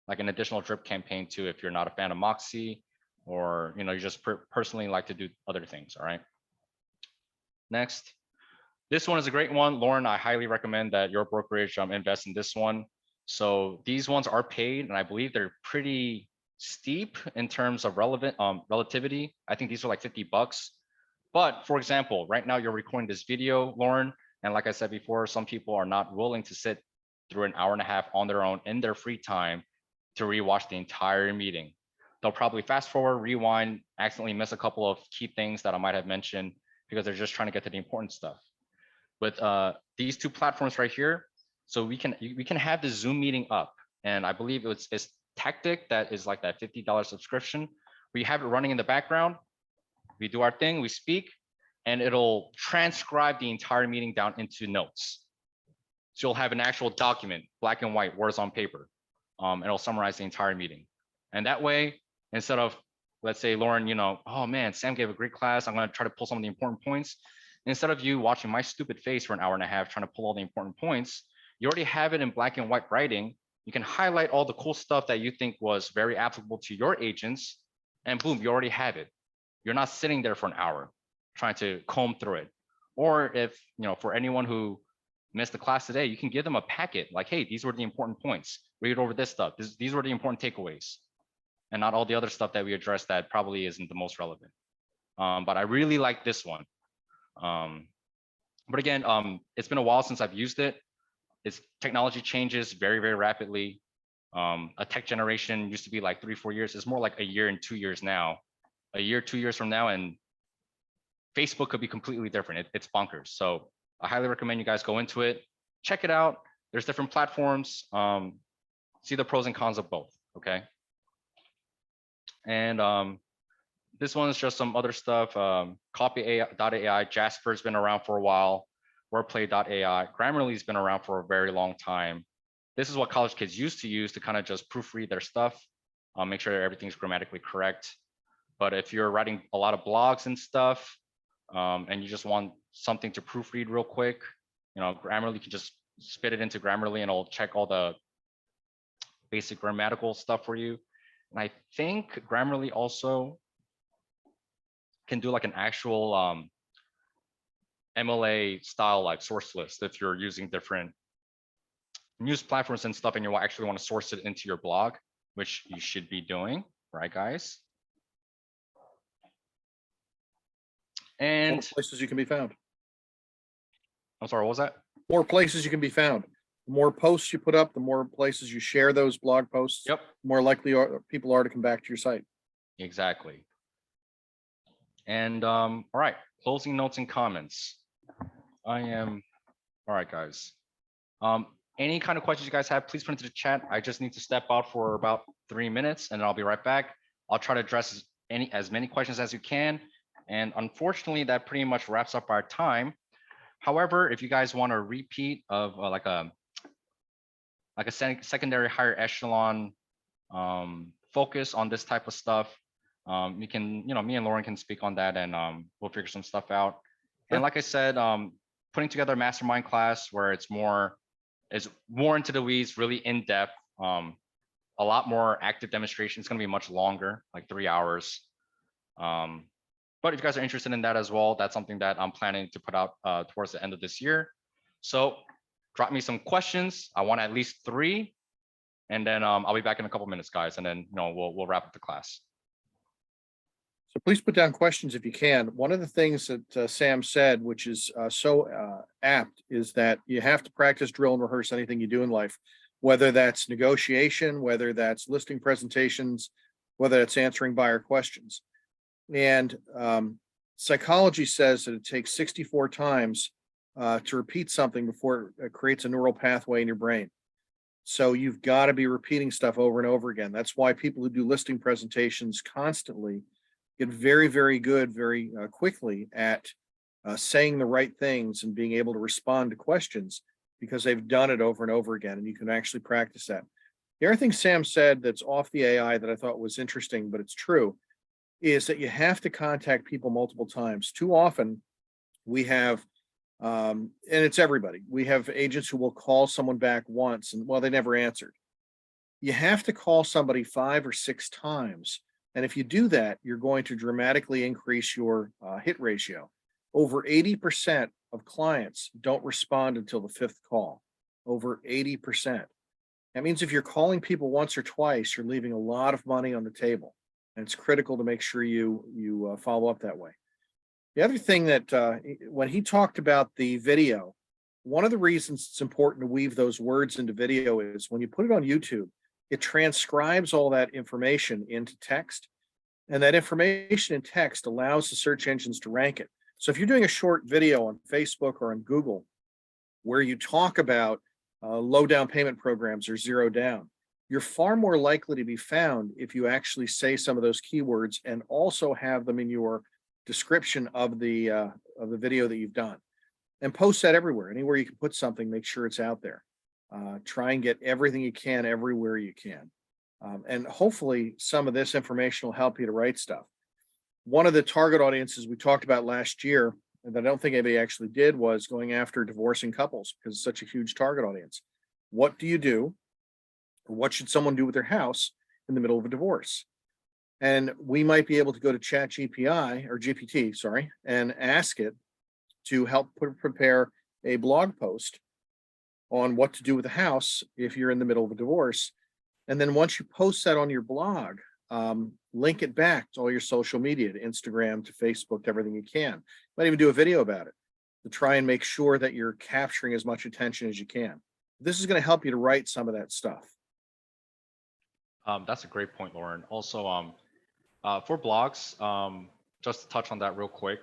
like an additional drip campaign too, if you're not a fan of Moxie, or you just personally like to do other things. All right. Next, this one is a great one, Lauren. I highly recommend that your brokerage invest in this one. So these ones are paid, and I believe they're pretty steep in terms of relativity. I think these are like $50. But for example, right now you're recording this video, Lauren, and like I said before, some people are not willing to sit through an hour and a half on their own in their free time to rewatch the entire meeting. They'll probably fast forward, rewind, accidentally miss a couple of key things that I might have mentioned because they're just trying to get to the important stuff. With these 2 platforms right here, so we can have the Zoom meeting up, and I believe it's Tactic that is like that $50 subscription. We have it running in the background. We do our thing, we speak, and it'll transcribe the entire meeting down into notes. So you'll have an actual document, black and white, words on paper. And it'll summarize the entire meeting. And that way, instead of, let's say, Lauren, oh man, Sam gave a great class, I'm going to try to pull some of the important points. Instead of you watching my stupid face for an hour and a half trying to pull all the important points, you already have it in black and white writing. You can highlight all the cool stuff that you think was very applicable to your agents, and boom, you already have it. You're not sitting there for an hour trying to comb through it. Or if, for anyone who missed the class today, you can give them a packet like, hey, these were the important points. Read over this stuff. These were the important takeaways, and not all the other stuff that we addressed that probably isn't the most relevant. But I really like this one. But again, it's been a while since I've used it. Its technology changes very, very rapidly. A tech generation used to be like 3-4 years. It's more like a year and 2 years now. A year, 2 years from now, and Facebook could be completely different. It's bonkers. So I highly recommend you guys go into it, check it out. There's different platforms. See the pros and cons of both. Okay. And this one is just some other stuff. Copy.ai, Jasper's been around for a while. Wordplay.ai, Grammarly's been around for a very long time. This is what college kids used to use to kind of just proofread their stuff, make sure everything's grammatically correct. But if you're writing a lot of blogs and stuff, and you just want something to proofread real quick, Grammarly, you can just spit it into Grammarly and it'll check all the basic grammatical stuff for you. And I think Grammarly also can do like an actual MLA style like source list if you're using different news platforms and stuff and you actually want to source it into your blog, which you should be doing, right, guys? And More places you can be found. I'm sorry, what was that? More places you can be found. The more posts you put up, the more places you share those blog posts. Yep. The more likely people are to come back to your site. Exactly. And all right, closing notes and comments. All right, guys. Any kind of questions you guys have, please put into the chat. I just need to step out for about 3 minutes and then I'll be right back. I'll try to address as many questions as you can. And unfortunately, that pretty much wraps up our time. However, if you guys want a repeat of like a secondary higher echelon focus on this type of stuff, you can, me and Lauren can speak on that and we'll figure some stuff out. Sure. And like I said, putting together a mastermind class where it's more into the weeds, really in depth, a lot more active demonstration. It's going to be much longer, like 3 hours. But if you guys are interested in that as well, that's something that I'm planning to put out towards the end of this year. So drop me some questions. I want at least 3. And then I'll be back in a couple minutes, guys, and then we'll wrap up the class. So please put down questions if you can. One of the things that Sam said, which is so apt, is that you have to practice, drill, and rehearse anything you do in life, whether that's negotiation, whether that's listing presentations, whether that's answering buyer questions. And psychology says that it takes 64 times to repeat something before it creates a neural pathway in your brain. So you've got to be repeating stuff over and over again. That's why people who do listing presentations constantly get very, very good very quickly at saying the right things and being able to respond to questions because they've done it over and over again, and you can actually practice that. The other thing Sam said that's off the AI that I thought was interesting, but it's true, is that you have to contact people multiple times. Too often we have, and it's everybody, we have agents who will call someone back once and, well, they never answered. You have to call somebody 5 or 6 times. And if you do that, you're going to dramatically increase your hit ratio. Over 80% of clients don't respond until the 5th call. Over 80%. That means if you're calling people once or twice, you're leaving a lot of money on the table. And it's critical to make sure you follow up that way. The other thing that when he talked about the video, one of the reasons it's important to weave those words into video is when you put it on YouTube, it transcribes all that information into text, and that information in text allows the search engines to rank it. So if you're doing a short video on Facebook or on Google where you talk about low down payment programs or zero down, you're far more likely to be found if you actually say some of those keywords and also have them in your description of the video that you've done. And post that everywhere. Anywhere you can put something, make sure it's out there. Try and get everything you can everywhere you can. And hopefully some of this information will help you to write stuff. One of the target audiences we talked about last year, and that I don't think anybody actually did, was going after divorcing couples because it's such a huge target audience. What do you do? Or what should someone do with their house in the middle of a divorce? And we might be able to go to ChatGPT or GPT, sorry, and ask it to help prepare a blog post on what to do with the house if you're in the middle of a divorce. And then once you post that on your blog, link it back to all your social media, to Instagram, to Facebook, to everything you can. You might even do a video about it to try and make sure that you're capturing as much attention as you can. This is going to help you to write some of that stuff. That's a great point, Lauren. Also, for blogs, just to touch on that real quick,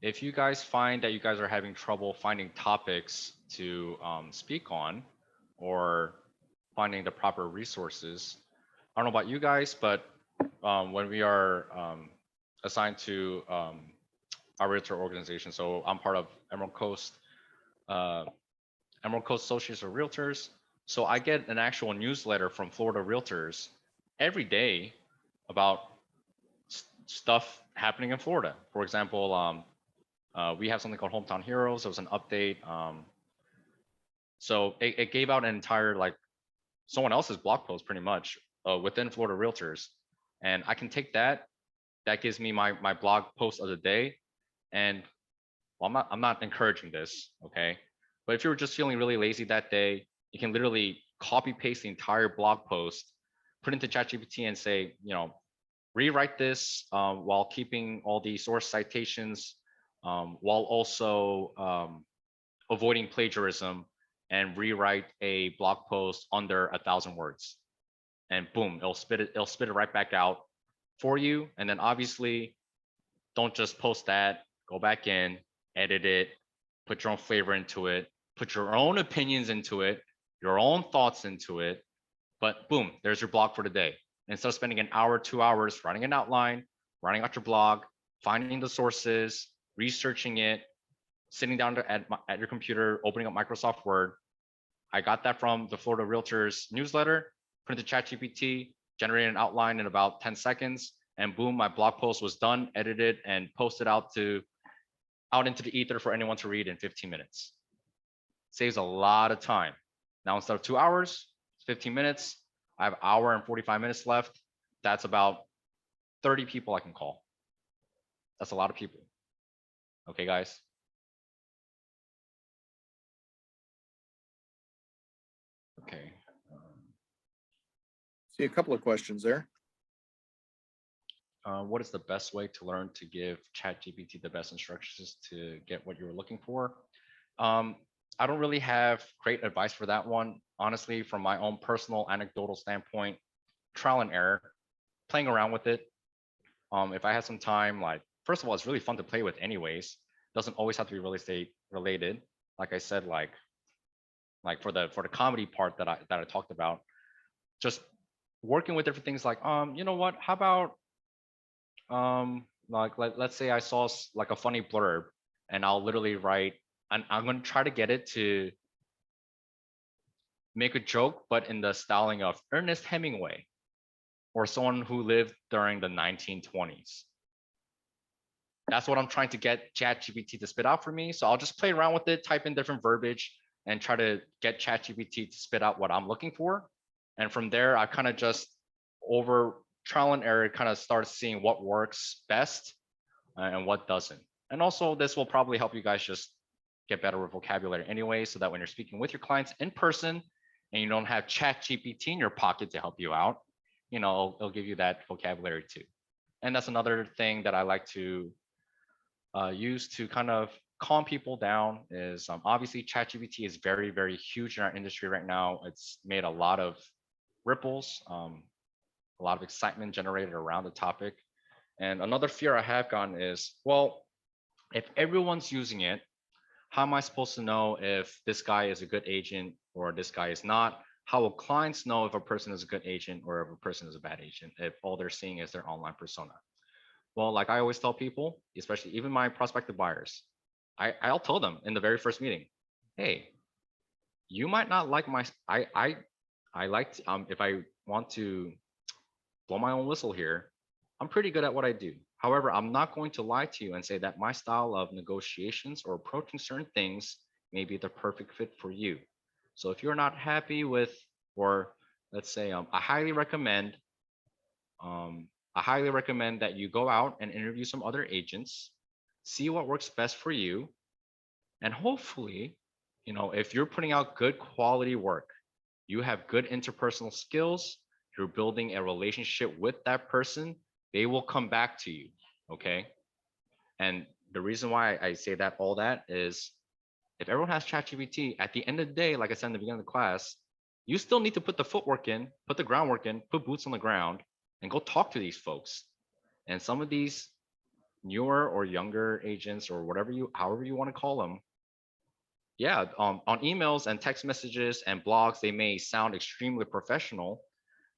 if you guys find that you guys are having trouble finding topics to speak on or finding the proper resources, I don't know about you guys, but when we are assigned to our realtor organization, so I'm part of Emerald Coast Association of Realtors. So I get an actual newsletter from Florida Realtors every day about stuff happening in Florida. For example, we have something called Hometown Heroes. It was an update. So it gave out an entire, like, someone else's blog post pretty much within Florida Realtors. And I can take that. That gives me my blog post of the day. And well, I'm not encouraging this, okay? But if you're just feeling really lazy that day, you can literally copy paste the entire blog post, put into ChatGPT and say, rewrite this while keeping all the source citations, while also avoiding plagiarism, and rewrite a blog post under 1,000 words. And boom, it'll spit it right back out for you. And then obviously, don't just post that. Go back in, edit it, put your own flavor into it, put your own opinions into it, your own thoughts into it. But boom, there's your blog for today. Instead of spending an hour, 2 hours writing an outline, writing out your blog, finding the sources, researching it, sitting down at your computer, opening up Microsoft Word. I got that from the Florida Realtors newsletter, put into ChatGPT, generated an outline in about 10 seconds, and boom, my blog post was done, edited, and posted out into the ether for anyone to read in 15 minutes. Saves a lot of time. Now, instead of 2 hours, 15 minutes, I have an hour and 45 minutes left. That's about 30 people I can call. That's a lot of people. Okay, guys. Okay. See a couple of questions there. What is the best way to learn to give ChatGPT the best instructions to get what you're looking for? I don't really have great advice for that one. Honestly, from my own personal anecdotal standpoint, trial and error, playing around with it. If I had some time, like, first of all, it's really fun to play with anyways. Doesn't always have to be real estate related. Like I said, like for the comedy part that I talked about, just working with different things like, you know what, how about let's say I saw like a funny blurb, and I'll literally write, and I'm going to try to get it to make a joke, but in the styling of Ernest Hemingway or someone who lived during the 1920s. That's what I'm trying to get ChatGPT to spit out for me. So I'll just play around with it, type in different verbiage, and try to get ChatGPT to spit out what I'm looking for. And from there, I kind of just over trial and error kind of start seeing what works best and what doesn't. And also, this will probably help you guys just get better with vocabulary anyway, so that when you're speaking with your clients in person and you don't have ChatGPT in your pocket to help you out, you know, it'll give you that vocabulary too. And that's another thing that I like to use to kind of calm people down is obviously ChatGPT is very, very huge in our industry right now. It's made a lot of ripples, a lot of excitement generated around the topic. And another fear I have gotten is, well, if everyone's using it, how am I supposed to know if this guy is a good agent or this guy is not? How will clients know if a person is a good agent or if a person is a bad agent if all they're seeing is their online persona? Well, like I always tell people, especially even my prospective buyers, I'll tell them in the very first meeting, hey, you might not like my I like to, if I want to blow my own whistle here, I'm pretty good at what I do. However, I'm not going to lie to you and say that my style of negotiations or approaching certain things may be the perfect fit for you. So if you're not happy with, or let's say, I highly recommend that you go out and interview some other agents, see what works best for you, and hopefully, you know, if you're putting out good quality work, you have good interpersonal skills, you're building a relationship with that person, they will come back to you. Okay. And the reason why I say that all that is, if everyone has ChatGPT, at the end of the day, like I said in the beginning of the class, you still need to put the footwork in, put the groundwork in, put boots on the ground, and go talk to these folks. And some of these newer or younger agents, or whatever however you want to call them, yeah, on emails and text messages and blogs, they may sound extremely professional,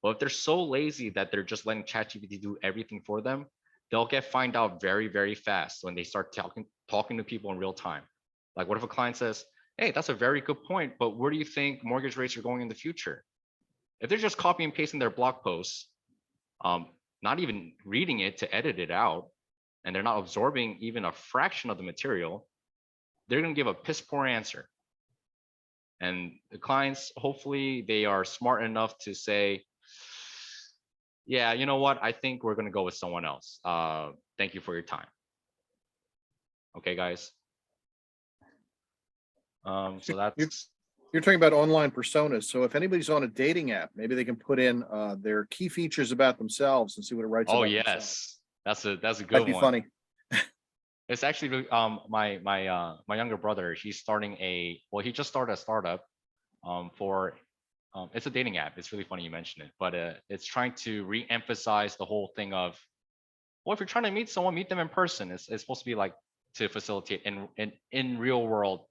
but if they're so lazy that they're just letting ChatGPT do everything for them, they'll get find out very, very fast when they start talking to people in real time. Like, what if a client says, hey, that's a very good point, but where do you think mortgage rates are going in the future? If they're just copy and pasting their blog posts, not even reading it to edit it out, and they're not absorbing even a fraction of the material, they're going to give a piss poor answer. And the clients, hopefully they are smart enough to say, yeah, you know what, I think we're going to go with someone else. Thank you for your time. Okay, guys. So that's, You're talking about online personas. So if anybody's on a dating app, maybe they can put in their key features about themselves and see what it writes oh about yes, themselves. that's a good That'd be one. funny. It's actually my younger brother. He's starting he just started a startup for it's a dating app. It's really funny you mentioned it, but it's trying to re-emphasize the whole thing of, well, if you're trying to meet someone, meet them in person. It's supposed to be like to facilitate in real world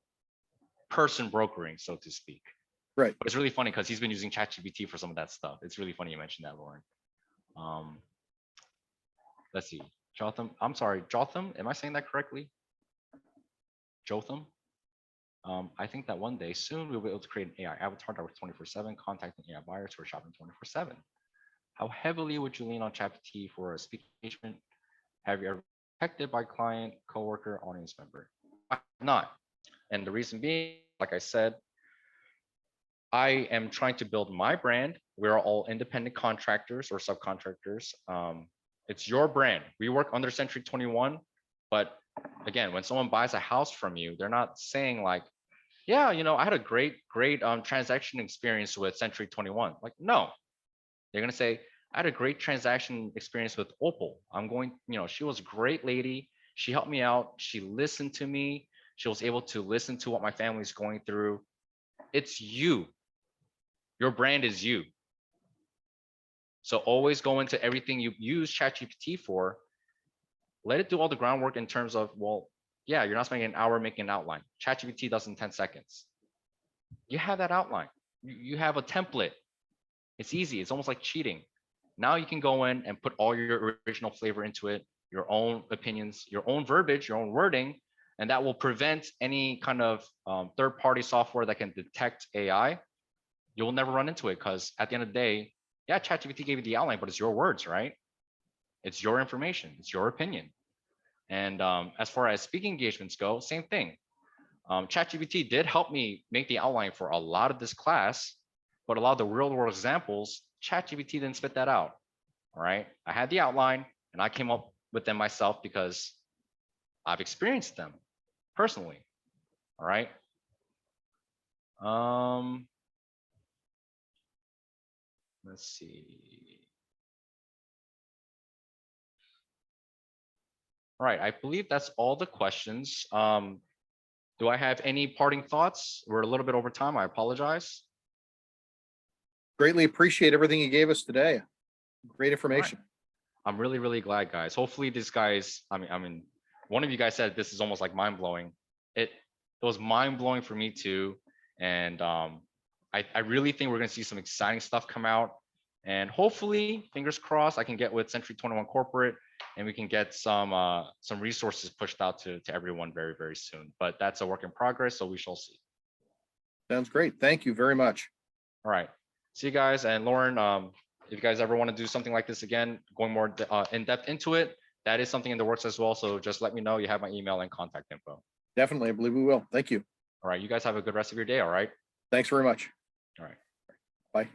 person brokering, so to speak. Right. But it's really funny because he's been using ChatGPT for some of that stuff. It's really funny you mentioned that, Lauren. Let's see. Jotham, I'm sorry, Jotham, am I saying that correctly? Jotham? I think that one day soon we'll be able to create an AI avatar that works 24/7, contacting AI buyers who are shopping 24/7. How heavily would you lean on ChatGPT for a speaking engagement? Have you ever been affected by client, coworker, audience member? I have not. And the reason being, like I said, I am trying to build my brand. We're all independent contractors or subcontractors. It's your brand. We work under Century 21, but again, when someone buys a house from you, they're not saying like, yeah, you know, I had a great transaction experience with Century 21. Like, no, They're going to say, I had a great transaction experience with Opal. She was a great lady. She helped me out. She listened to me. She was able to listen to what my family's going through. It's you. Your brand is you. So always go into everything you use ChatGPT for. Let it do all the groundwork in terms of, well, yeah, you're not spending an hour making an outline. ChatGPT does in 10 seconds. You have that outline. You have a template. It's easy. It's almost like cheating. Now you can go in and put all your original flavor into it, your own opinions, your own verbiage, your own wording, and that will prevent any kind of third-party software that can detect AI. You'll never run into it because at the end of the day, yeah, ChatGPT gave you the outline, but it's your words, right? It's your information. It's your opinion. And as far as speaking engagements go, same thing. ChatGPT did help me make the outline for a lot of this class, but a lot of the real world examples, ChatGPT didn't spit that out. All right. I had the outline and I came up with them myself because I've experienced them personally. All right. Let's see. All right. I believe that's all the questions. Do I have any parting thoughts? We're a little bit over time. I apologize. Greatly appreciate everything you gave us today. Great information. I'm really, really glad, guys. Hopefully these guys, I mean, one of you guys said this is almost like mind blowing. It was mind blowing for me too. And I really think we're going to see some exciting stuff come out. And hopefully, fingers crossed, I can get with Century 21 Corporate and we can get some resources pushed out to everyone very, very soon. But that's a work in progress, so we shall see. Sounds great. Thank you very much. All right. See you guys. And Lauren, if you guys ever want to do something like this again, going more in depth into it, that is something in the works as well. So just let me know. You have my email and contact info. Definitely. I believe we will. Thank you. All right. You guys have a good rest of your day. All right. Thanks very much. All right. Bye.